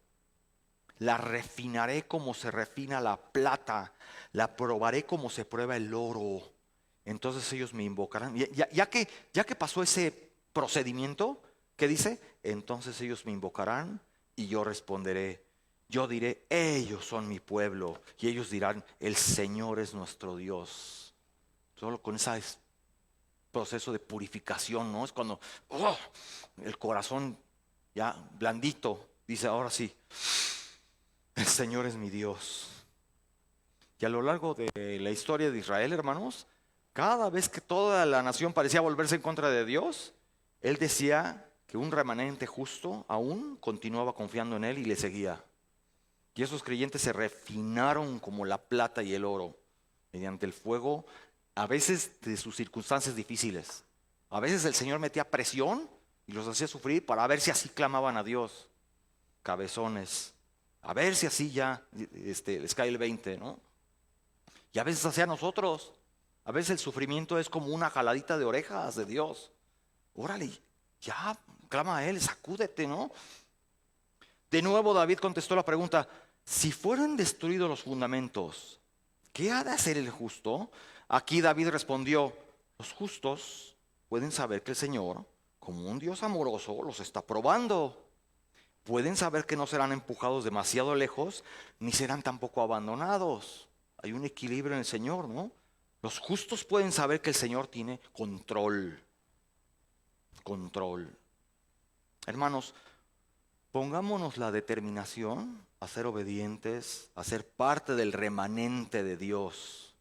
La refinaré como se refina la plata. La probaré como se prueba el oro. Entonces ellos me invocarán. Ya que pasó ese procedimiento, ¿qué dice? Entonces ellos me invocarán y yo responderé. Yo diré, ellos son mi pueblo. Y ellos dirán, el Señor es nuestro Dios. Solo con ese proceso de purificación, ¿no? Es cuando el corazón ya blandito dice, ahora sí, el Señor es mi Dios. Y a lo largo de la historia de Israel, hermanos, cada vez que toda la nación parecía volverse en contra de Dios, Él decía que un remanente justo aún continuaba confiando en Él y le seguía. Y esos creyentes se refinaron como la plata y el oro mediante el fuego, a veces de sus circunstancias difíciles. A veces el Señor metía presión y los hacía sufrir para ver si así clamaban a Dios. Cabezones. A ver si así ya les cae el 20, ¿no? Y a veces hacia nosotros. A veces el sufrimiento es como una jaladita de orejas de Dios. Órale, ya, clama a Él, sacúdete, ¿no? De nuevo David contestó la pregunta, si fueran destruidos los fundamentos, ¿qué ha de hacer el justo? Aquí David respondió, los justos pueden saber que el Señor, como un Dios amoroso, los está probando. Pueden saber que no serán empujados demasiado lejos, ni serán tampoco abandonados. Hay un equilibrio en el Señor, ¿no? Los justos pueden saber que el Señor tiene control. Control. Hermanos, pongámonos la determinación a ser obedientes, a ser parte del remanente de Dios.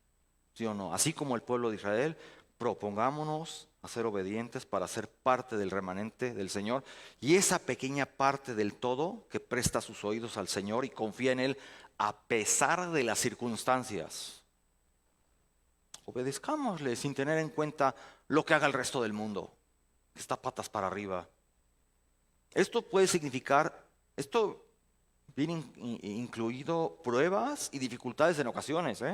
¿Sí o no? Así como el pueblo de Israel, propongámonos a ser obedientes para ser parte del remanente del Señor. Y esa pequeña parte del todo que presta sus oídos al Señor y confía en Él a pesar de las circunstancias. Obedezcámosle sin tener en cuenta lo que haga el resto del mundo, que está patas para arriba. Esto puede significar, esto viene incluido pruebas y dificultades en ocasiones,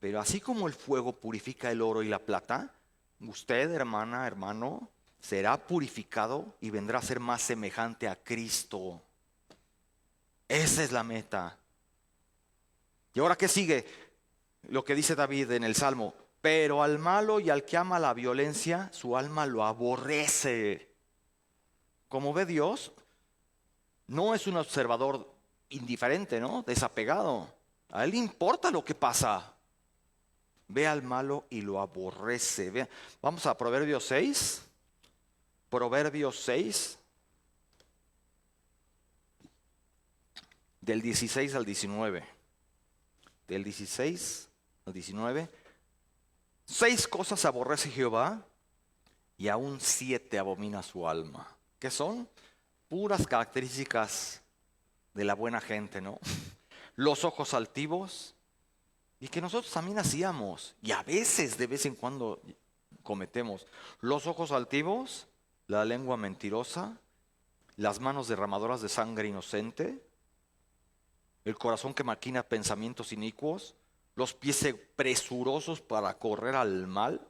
pero así como el fuego purifica el oro y la plata, usted, hermana, hermano, será purificado y vendrá a ser más semejante a Cristo. Esa es la meta. ¿Y ahora qué sigue? Lo que dice David en el Salmo. Pero al malo y al que ama la violencia, su alma lo aborrece. Como ve Dios, no es un observador indiferente, ¿no? Desapegado. A él le importa lo que pasa. Ve al malo y lo aborrece. Ve. Vamos a Proverbios 6. Proverbios 6. Del 16 al 19. Del 16 al 19. 6 cosas aborrece Jehová y aún 7 abomina su alma. ¿Qué son? Puras características de la buena gente, ¿no? Los ojos altivos, y que nosotros también hacíamos, y a veces de vez en cuando cometemos. Los ojos altivos, la lengua mentirosa, las manos derramadoras de sangre inocente, el corazón que maquina pensamientos inicuos, los pies presurosos para correr al mal,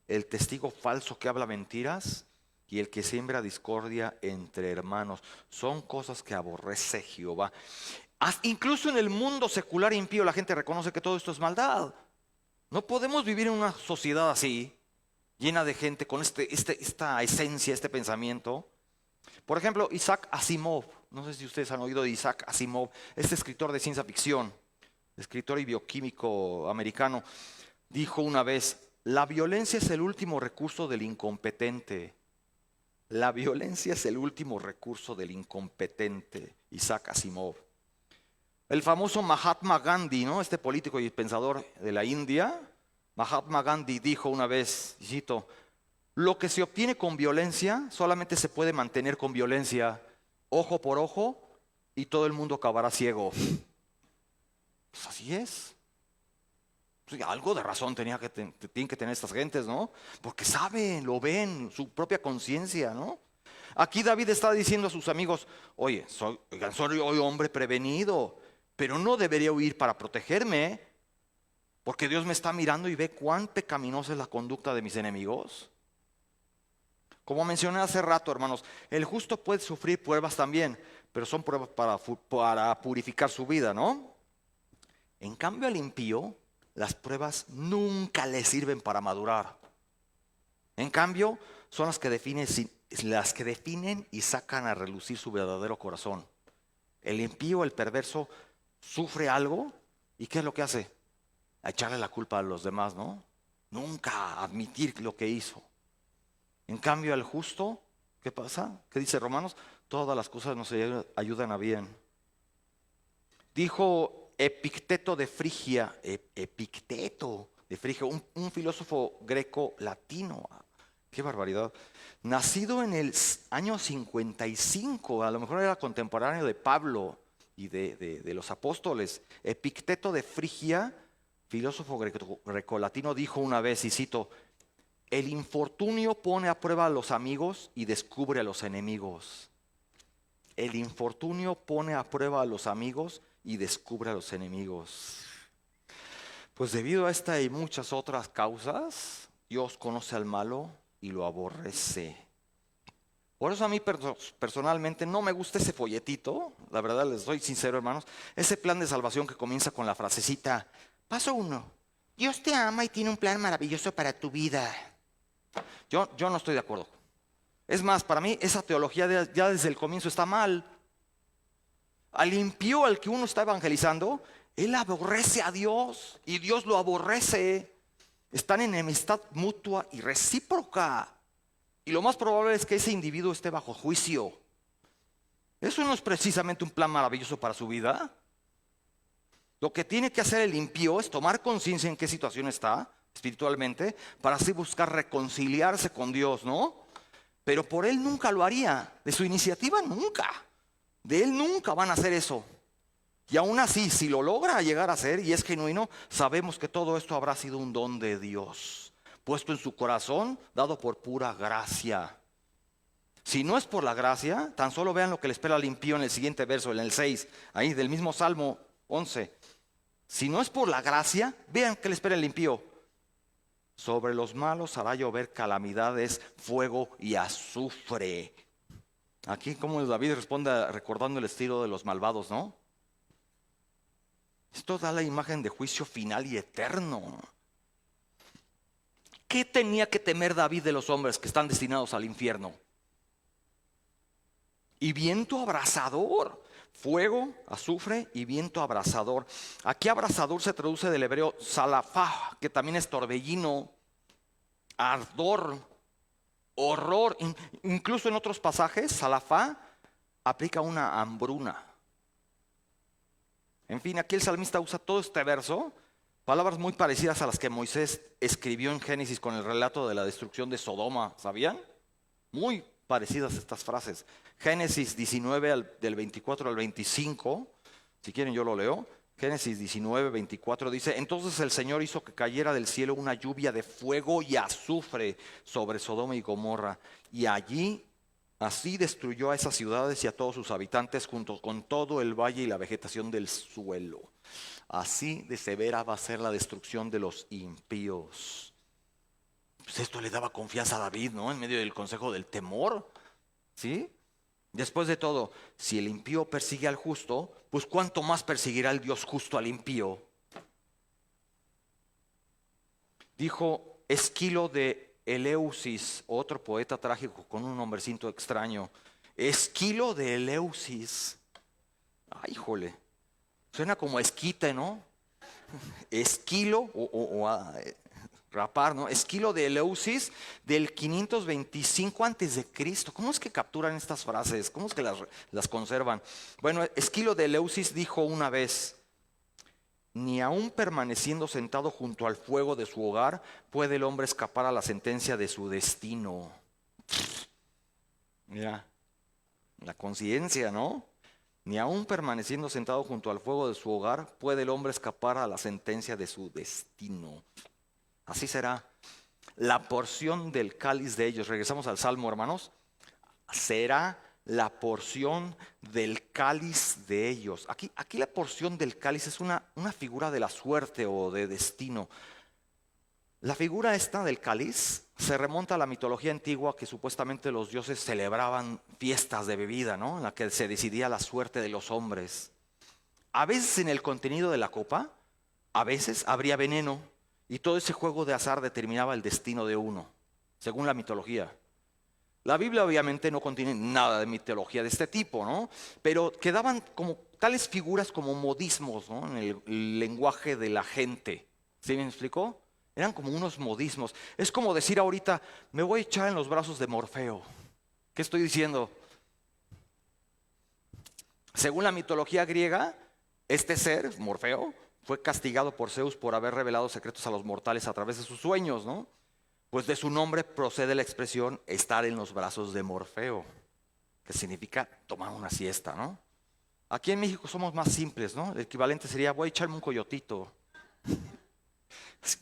el testigo falso que habla mentiras y el que siembra discordia entre hermanos. Son cosas que aborrece Jehová. Incluso en el mundo secular impío la gente reconoce que todo esto es maldad. No podemos vivir en una sociedad así, llena de gente con esta esencia, este pensamiento. Por ejemplo, Isaac Asimov. No sé si ustedes han oído de Isaac Asimov, este escritor de ciencia ficción, escritor y bioquímico americano, dijo una vez: la violencia es el último recurso del incompetente. La violencia es el último recurso del incompetente. Isaac Asimov. El famoso Mahatma Gandhi, ¿no? Este político y pensador de la India, Mahatma Gandhi dijo una vez, y cito: lo que se obtiene con violencia solamente se puede mantener con violencia, ojo por ojo, y todo el mundo acabará ciego. Pues así es. Pues algo de razón tienen que tener estas gentes, ¿no? Porque saben, lo ven, su propia conciencia, ¿no? Aquí David está diciendo a sus amigos: oye, soy hombre prevenido, pero no debería huir para protegerme, porque Dios me está mirando y ve cuán pecaminosa es la conducta de mis enemigos. Como mencioné hace rato, hermanos, el justo puede sufrir pruebas también, pero son pruebas para purificar su vida, ¿no? En cambio, al impío, las pruebas nunca le sirven para madurar. En cambio, son las que definen y sacan a relucir su verdadero corazón. El impío, el perverso, sufre algo, ¿y qué es lo que hace? A echarle la culpa a los demás, ¿no? Nunca admitir lo que hizo. En cambio, al justo, ¿qué pasa? ¿Qué dice Romanos? Todas las cosas nos ayudan a bien. Dijo Epicteto de Frigia, un filósofo greco-latino. ¡Qué barbaridad! Nacido en el año 55, a lo mejor era contemporáneo de Pablo y de los apóstoles. Epicteto de Frigia, filósofo grecolatino, dijo una vez, y cito: el infortunio pone a prueba a los amigos y descubre a los enemigos. El infortunio pone a prueba a los amigos y descubre a los enemigos. Pues debido a esta y muchas otras causas, Dios conoce al malo y lo aborrece. Por eso a mí personalmente no me gusta ese folletito, la verdad les soy sincero, hermanos, ese plan de salvación que comienza con la frasecita: paso 1, Dios te ama y tiene un plan maravilloso para tu vida. Yo no estoy de acuerdo. Es más, para mí esa teología ya desde el comienzo está mal. Al impío al que uno está evangelizando, él aborrece a Dios y Dios lo aborrece. Están en enemistad mutua y recíproca. Y lo más probable es que ese individuo esté bajo juicio. Eso no es precisamente un plan maravilloso para su vida. Lo que tiene que hacer el impío es tomar conciencia en qué situación está espiritualmente, para así buscar reconciliarse con Dios, ¿no? Pero por él nunca lo haría, de su iniciativa nunca, de él nunca van a hacer eso. Y aún así, si lo logra llegar a hacer y es genuino, sabemos que todo esto habrá sido un don de Dios, puesto en su corazón, dado por pura gracia. Si no es por la gracia, tan solo vean lo que le espera al impío en el siguiente verso, en el 6, ahí del mismo Salmo 11. Si no es por la gracia, vean qué le espera el impío. Sobre los malos hará llover calamidades, fuego y azufre. Aquí como David responde recordando el estilo de los malvados, ¿no? Esto da la imagen de juicio final y eterno. ¿Qué tenía que temer David de los hombres que están destinados al infierno? Y viento abrasador, fuego, azufre y viento abrasador. Aquí abrasador se traduce del hebreo salafá, que también es torbellino, ardor, horror. Incluso en otros pasajes, salafá aplica una hambruna. En fin, aquí el salmista usa todo este verso, palabras muy parecidas a las que Moisés escribió en Génesis con el relato de la destrucción de Sodoma, ¿sabían? Muy parecidas estas frases. Génesis 19 del 24 al 25, si quieren yo lo leo. Génesis 19, 24 dice: entonces el Señor hizo que cayera del cielo una lluvia de fuego y azufre sobre Sodoma y Gomorra, y allí así destruyó a esas ciudades y a todos sus habitantes junto con todo el valle y la vegetación del suelo. Así de severa va a ser la destrucción de los impíos. Pues esto le daba confianza a David, ¿no? En medio del consejo del temor, ¿sí? Después de todo, si el impío persigue al justo, pues ¿cuánto más perseguirá el Dios justo al impío? Dijo Esquilo de Eleusis, otro poeta trágico con un nombrecito extraño. Esquilo de Eleusis. Ay, híjole. Suena como esquite, ¿no? Esquilo rapar, ¿no? Esquilo de Eleusis del 525 antes de Cristo. ¿Cómo es que capturan estas frases? ¿Cómo es que las conservan? Bueno, Esquilo de Eleusis dijo una vez: ni aun permaneciendo sentado junto al fuego de su hogar puede el hombre escapar a la sentencia de su destino. Mira, la conciencia, ¿no? Ni aun permaneciendo sentado junto al fuego de su hogar puede el hombre escapar a la sentencia de su destino. Así será la porción del cáliz de ellos. Regresamos al Salmo, hermanos. Será la porción del cáliz de ellos. Aquí la porción del cáliz es una figura de la suerte o de destino. La figura esta del cáliz se remonta a la mitología antigua, que supuestamente los dioses celebraban fiestas de bebida, ¿no? En la que se decidía la suerte de los hombres. A veces en el contenido de la copa, a veces habría veneno, y todo ese juego de azar determinaba el destino de uno, según la mitología. La Biblia obviamente no contiene nada de mitología de este tipo, ¿no? Pero quedaban como tales figuras como modismos, ¿no? En el lenguaje de la gente. ¿Sí me explicó? Eran como unos modismos. Es como decir ahorita: me voy a echar en los brazos de Morfeo. ¿Qué estoy diciendo? Según la mitología griega, este ser, Morfeo, fue castigado por Zeus por haber revelado secretos a los mortales a través de sus sueños, ¿no? Pues de su nombre procede la expresión estar en los brazos de Morfeo, que significa tomar una siesta, ¿no? Aquí en México somos más simples, ¿no? El equivalente sería: voy a echarme un coyotito.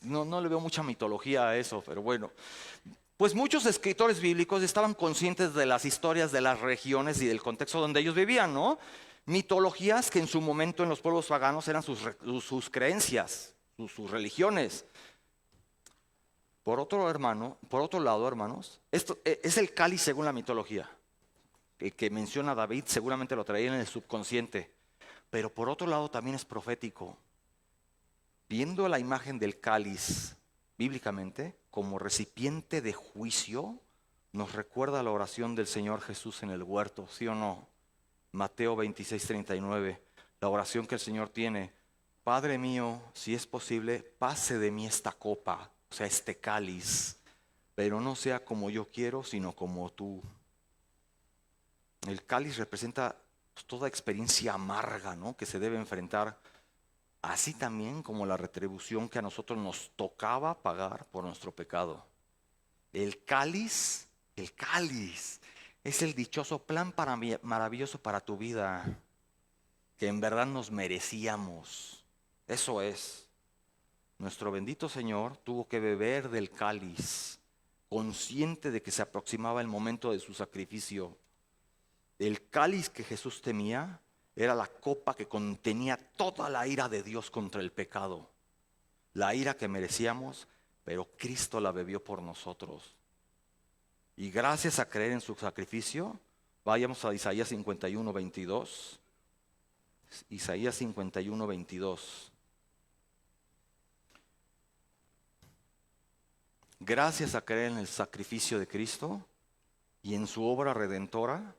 No le veo mucha mitología a eso, pero bueno. Pues muchos escritores bíblicos estaban conscientes de las historias de las regiones y del contexto donde ellos vivían, ¿no? Mitologías que en su momento en los pueblos paganos eran sus creencias, sus religiones. Por otro lado, hermanos, esto es el cáliz según la mitología. El que menciona David seguramente lo traía en el subconsciente. Pero por otro lado también es profético. Viendo la imagen del cáliz bíblicamente como recipiente de juicio, nos recuerda la oración del Señor Jesús en el huerto, ¿sí o no? Mateo 26:39, la oración que el Señor tiene: Padre mío, si es posible, pase de mí esta copa, o sea, este cáliz, pero no sea como yo quiero, sino como tú. El cáliz representa toda experiencia amarga, ¿no?, que se debe enfrentar, así también como la retribución que a nosotros nos tocaba pagar por nuestro pecado. El cáliz es el dichoso plan maravilloso para tu vida, que en verdad nos merecíamos. Eso es. Nuestro bendito Señor tuvo que beber del cáliz, consciente de que se aproximaba el momento de su sacrificio. El cáliz que Jesús temía era la copa que contenía toda la ira de Dios contra el pecado. La ira que merecíamos, pero Cristo la bebió por nosotros. Y gracias a creer en su sacrificio, vayamos a Isaías 51:22. Isaías 51, 22. Gracias a creer en el sacrificio de Cristo y en su obra redentora,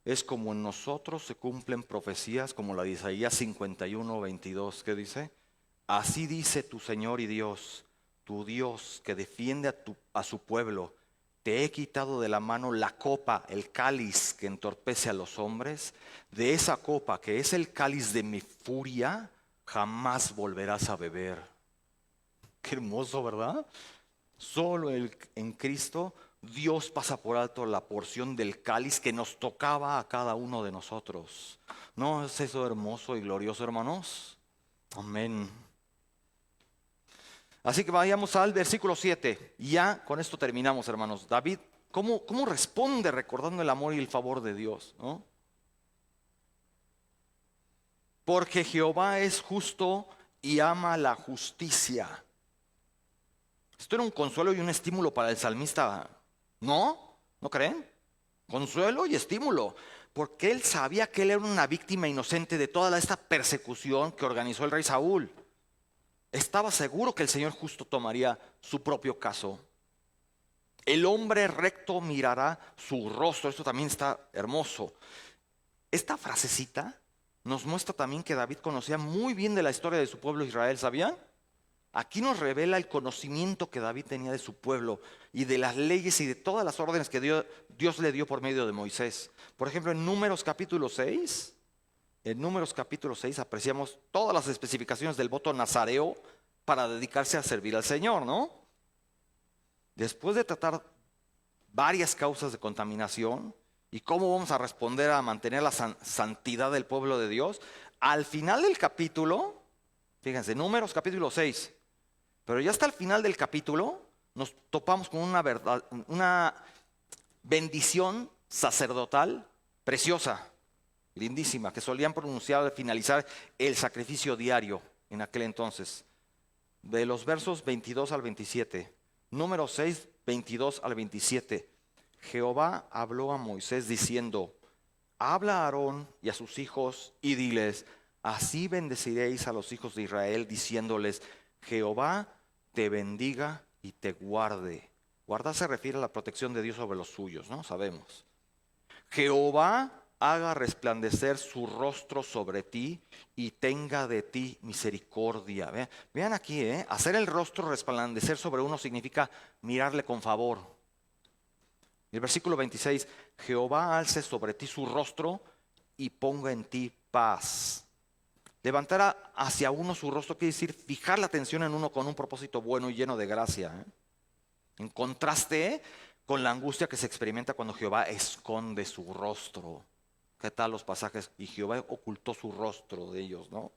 es como en nosotros se cumplen profecías como la de Isaías 51, 22, que dice: así dice tu Señor y Dios, tu Dios que defiende a su pueblo. Te he quitado de la mano la copa, el cáliz que entorpece a los hombres. De esa copa, que es el cáliz de mi furia, jamás volverás a beber. Qué hermoso, ¿verdad? Solo en Cristo Dios pasa por alto la porción del cáliz que nos tocaba a cada uno de nosotros. ¿No es eso hermoso y glorioso, hermanos? Amén. Así que vayamos al versículo 7. Y ya con esto terminamos, hermanos. David, ¿cómo responde recordando el amor y el favor de Dios? ¿No? Porque Jehová es justo y ama la justicia. Esto era un consuelo y un estímulo para el salmista. ¿No? ¿No creen? Consuelo y estímulo. Porque él sabía que él era una víctima inocente de toda esta persecución que organizó el rey Saúl. Estaba seguro que el Señor justo tomaría su propio caso. El hombre recto mirará su rostro. Esto también está hermoso. Esta frasecita nos muestra también que David conocía muy bien de la historia de su pueblo Israel. ¿Sabían? Aquí nos revela el conocimiento que David tenía de su pueblo y de las leyes y de todas las órdenes que Dios le dio por medio de Moisés. Por ejemplo, en Números capítulo 6, apreciamos todas las especificaciones del voto nazareo para dedicarse a servir al Señor, ¿no? Después de tratar varias causas de contaminación y cómo vamos a responder a mantener la santidad del pueblo de Dios, al final del capítulo, fíjense, Números capítulo 6, pero ya hasta el final del capítulo nos topamos con una bendición sacerdotal preciosa, lindísima, que solían pronunciar al finalizar el sacrificio diario en aquel entonces. De los versos 22 al 27, Número 6, 22 al 27, Jehová habló a Moisés diciendo: habla a Aarón y a sus hijos y diles: así bendeciréis a los hijos de Israel, diciéndoles: Jehová te bendiga y te guarde. Guardar se refiere a la protección de Dios sobre los suyos, ¿no? Sabemos. Jehová haga resplandecer su rostro sobre ti y tenga de ti misericordia. Vean aquí, hacer el rostro resplandecer sobre uno significa mirarle con favor. El versículo 26, Jehová alce sobre ti su rostro y ponga en ti paz. Levantar hacia uno su rostro quiere decir fijar la atención en uno con un propósito bueno y lleno de gracia. En contraste con la angustia que se experimenta cuando Jehová esconde su rostro. ¿Qué tal los pasajes? Y Jehová ocultó su rostro de ellos, ¿no?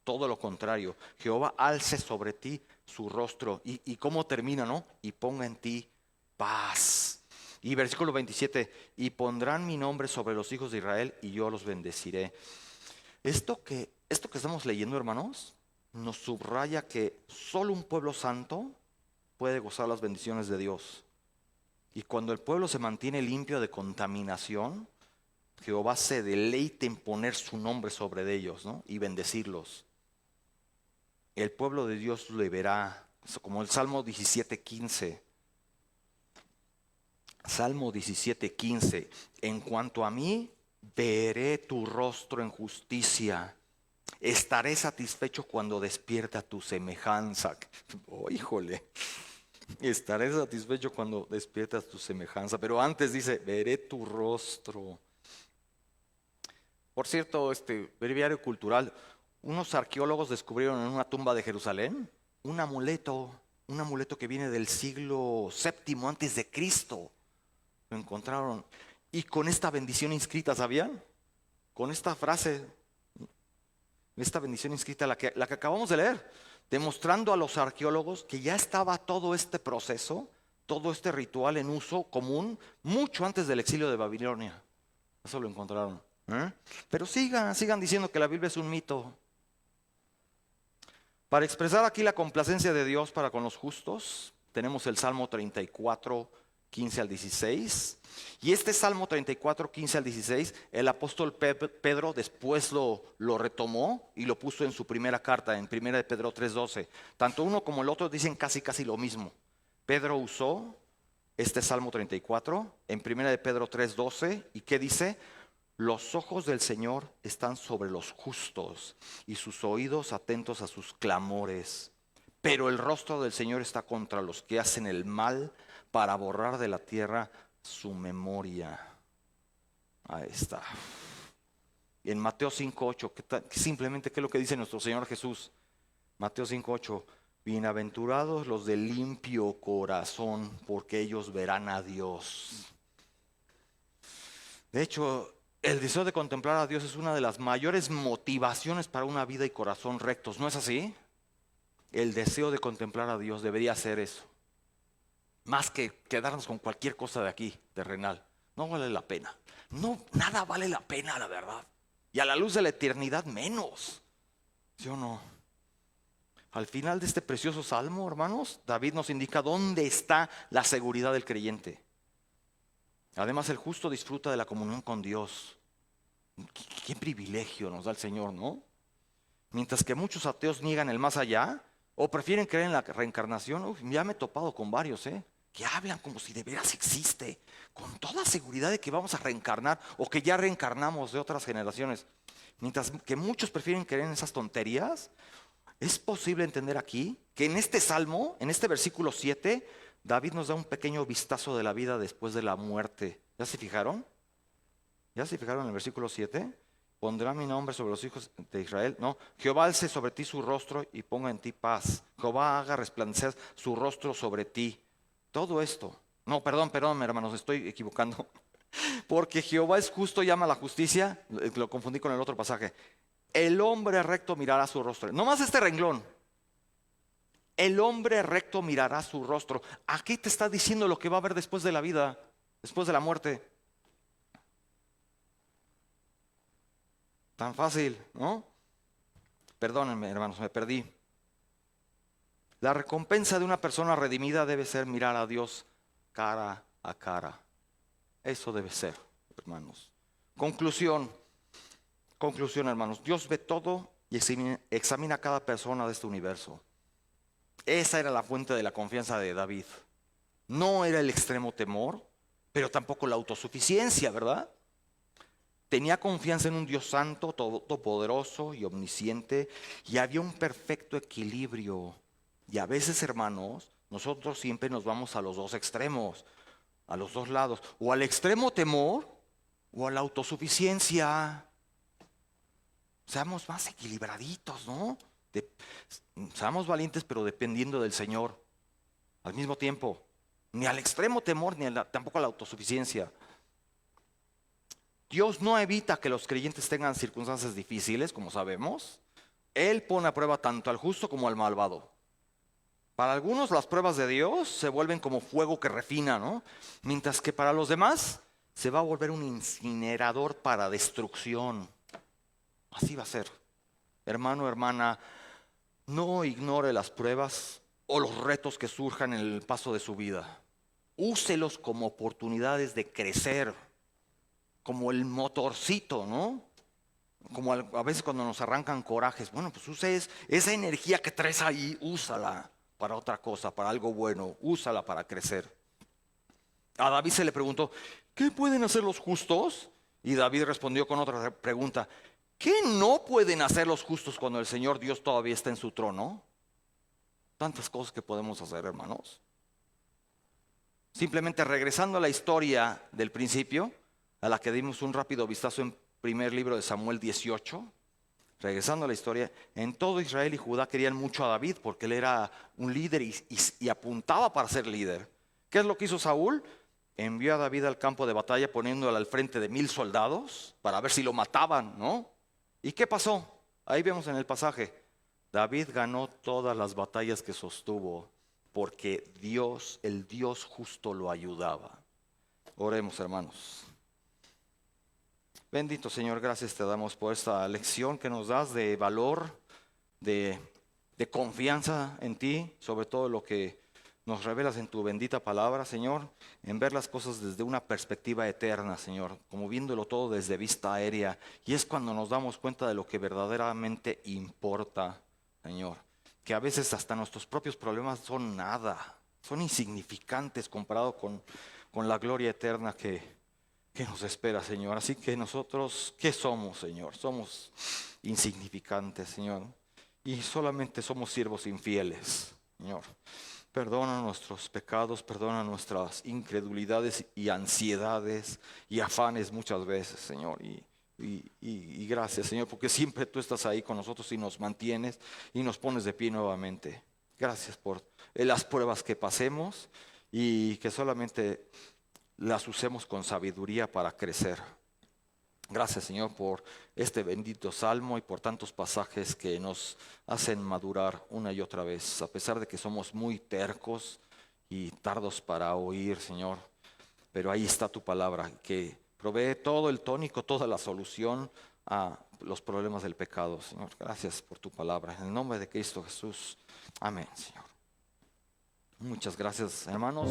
Todo lo contrario. Jehová alce sobre ti su rostro. ¿Y cómo termina, no? Y ponga en ti paz. Y versículo 27, y pondrán mi nombre sobre los hijos de Israel y yo los bendeciré. Esto que estamos leyendo, hermanos, nos subraya que solo un pueblo santo puede gozar las bendiciones de Dios. Y cuando el pueblo se mantiene limpio de contaminación, Jehová se deleita en poner su nombre sobre ellos, ¿no? Y bendecirlos. El pueblo de Dios le verá, como el Salmo 17:15. Salmo 17:15. En cuanto a mí, veré tu rostro en justicia. Estaré satisfecho cuando despierta tu semejanza. Oh, híjole. Estaré satisfecho cuando despiertas tu semejanza. Pero antes dice, veré tu rostro. Por cierto, breviario cultural. Unos arqueólogos descubrieron en una tumba de Jerusalén un amuleto que viene del siglo VII antes de Cristo. Lo encontraron. Y con esta bendición inscrita, ¿sabían? Con esta frase, esta bendición inscrita, la que acabamos de leer, demostrando a los arqueólogos que ya estaba todo este proceso, todo este ritual en uso común, mucho antes del exilio de Babilonia. Eso lo encontraron. Pero sigan diciendo que la Biblia es un mito. Para expresar aquí la complacencia de Dios para con los justos, tenemos el Salmo 34 15 al 16. Y este Salmo 34, 15 al 16, el apóstol Pedro después lo retomó y lo puso en su primera carta, en 1 de Pedro 3:12. Tanto uno como el otro dicen casi lo mismo. Pedro usó este Salmo 34 en 1 de Pedro 3:12. ¿Y qué dice? Los ojos del Señor están sobre los justos y sus oídos atentos a sus clamores. Pero el rostro del Señor está contra los que hacen el mal, para borrar de la tierra su memoria. Ahí está. Y en Mateo 5:8, simplemente, ¿qué es lo que dice nuestro Señor Jesús? Mateo 5:8, bienaventurados los de limpio corazón, porque ellos verán a Dios. De hecho, el deseo de contemplar a Dios es una de las mayores motivaciones para una vida y corazón rectos, ¿no es así? El deseo de contemplar a Dios debería ser eso. Más que quedarnos con cualquier cosa de aquí, terrenal. No vale la pena. No, nada vale la pena, la verdad. Y a la luz de la eternidad menos. ¿Sí o no? Al final de este precioso salmo, hermanos, David nos indica dónde está la seguridad del creyente. Además, el justo disfruta de la comunión con Dios. Qué privilegio nos da el Señor, ¿no? Mientras que muchos ateos niegan el más allá o prefieren creer en la reencarnación. Ya me he topado con varios, que hablan como si de veras existe, con toda seguridad de que vamos a reencarnar o que ya reencarnamos de otras generaciones. Mientras que muchos prefieren creer en esas tonterías, es posible entender aquí que en este salmo, en este versículo 7, David nos da un pequeño vistazo de la vida después de la muerte. ¿Ya se fijaron? ¿Ya se fijaron en el versículo 7? Pondrá mi nombre sobre los hijos de Israel. No, Jehová alce sobre ti su rostro y ponga en ti paz. Jehová haga resplandecer su rostro sobre ti. Todo esto. No, perdón, hermanos, estoy equivocando. Porque Jehová es justo y ama la justicia. Lo confundí con el otro pasaje. El hombre recto mirará su rostro. No más este renglón. El hombre recto mirará su rostro. Aquí te está diciendo lo que va a haber después de la vida, después de la muerte. Tan fácil, ¿no? Perdónenme, hermanos, me perdí. La recompensa de una persona redimida debe ser mirar a Dios cara a cara. Eso debe ser, hermanos. Conclusión, hermanos. Dios ve todo y examina a cada persona de este universo. Esa era la fuente de la confianza de David. No era el extremo temor, pero tampoco la autosuficiencia, ¿verdad? Tenía confianza en un Dios santo, todopoderoso y omnisciente, y había un perfecto equilibrio. Y a veces, hermanos, nosotros siempre nos vamos a los dos extremos, a los dos lados, o al extremo temor o a la autosuficiencia. Seamos más equilibraditos, ¿no? Seamos valientes, pero dependiendo del Señor. Al mismo tiempo, ni al extremo temor, ni tampoco a la autosuficiencia. Dios no evita que los creyentes tengan circunstancias difíciles, como sabemos. Él pone a prueba tanto al justo como al malvado. Para algunos las pruebas de Dios se vuelven como fuego que refina, ¿no? Mientras que para los demás se va a volver un incinerador para destrucción. Así va a ser. Hermano, hermana, no ignore las pruebas o los retos que surjan en el paso de su vida. Úselos como oportunidades de crecer, como el motorcito, ¿no? Como a veces cuando nos arrancan corajes. Bueno, pues use esa energía que traes ahí, úsala para otra cosa, para algo bueno, úsala para crecer. A David se le preguntó, ¿qué pueden hacer los justos? Y David respondió con otra pregunta, ¿qué no pueden hacer los justos cuando el Señor Dios todavía está en su trono? Tantas cosas que podemos hacer, hermanos. Simplemente regresando a la historia del principio, a la que dimos un rápido vistazo en primer libro de Samuel 18, regresando a la historia, en todo Israel y Judá querían mucho a David porque él era un líder y apuntaba para ser líder. ¿Qué es lo que hizo Saúl? Envió a David al campo de batalla poniéndolo al frente de 1000 soldados para ver si lo mataban, ¿no? ¿Y qué pasó? Ahí vemos en el pasaje. David ganó todas las batallas que sostuvo porque Dios, el Dios justo, lo ayudaba. Oremos, hermanos. Bendito Señor, gracias te damos por esta lección que nos das de valor, de confianza en ti, sobre todo lo que nos revelas en tu bendita palabra, Señor, en ver las cosas desde una perspectiva eterna, Señor, como viéndolo todo desde vista aérea. Y es cuando nos damos cuenta de lo que verdaderamente importa, Señor. Que a veces hasta nuestros propios problemas son nada, son insignificantes comparado con la gloria eterna que nos espera, Señor. Así que nosotros, ¿qué somos, Señor? Somos insignificantes, Señor. Y solamente somos siervos infieles, Señor. Perdona nuestros pecados, perdona nuestras incredulidades y ansiedades y afanes muchas veces, Señor. Y gracias, Señor, porque siempre tú estás ahí con nosotros y nos mantienes y nos pones de pie nuevamente. Gracias por las pruebas que pasemos y que solamente las usemos con sabiduría para crecer. Gracias, Señor, por este bendito salmo y por tantos pasajes que nos hacen madurar una y otra vez, a pesar de que somos muy tercos y tardos para oír, Señor. Pero ahí está tu palabra, que provee todo el tónico, toda la solución a los problemas del pecado, Señor. Gracias por tu palabra. En el nombre de Cristo Jesús. Amén, Señor. Muchas gracias, hermanos.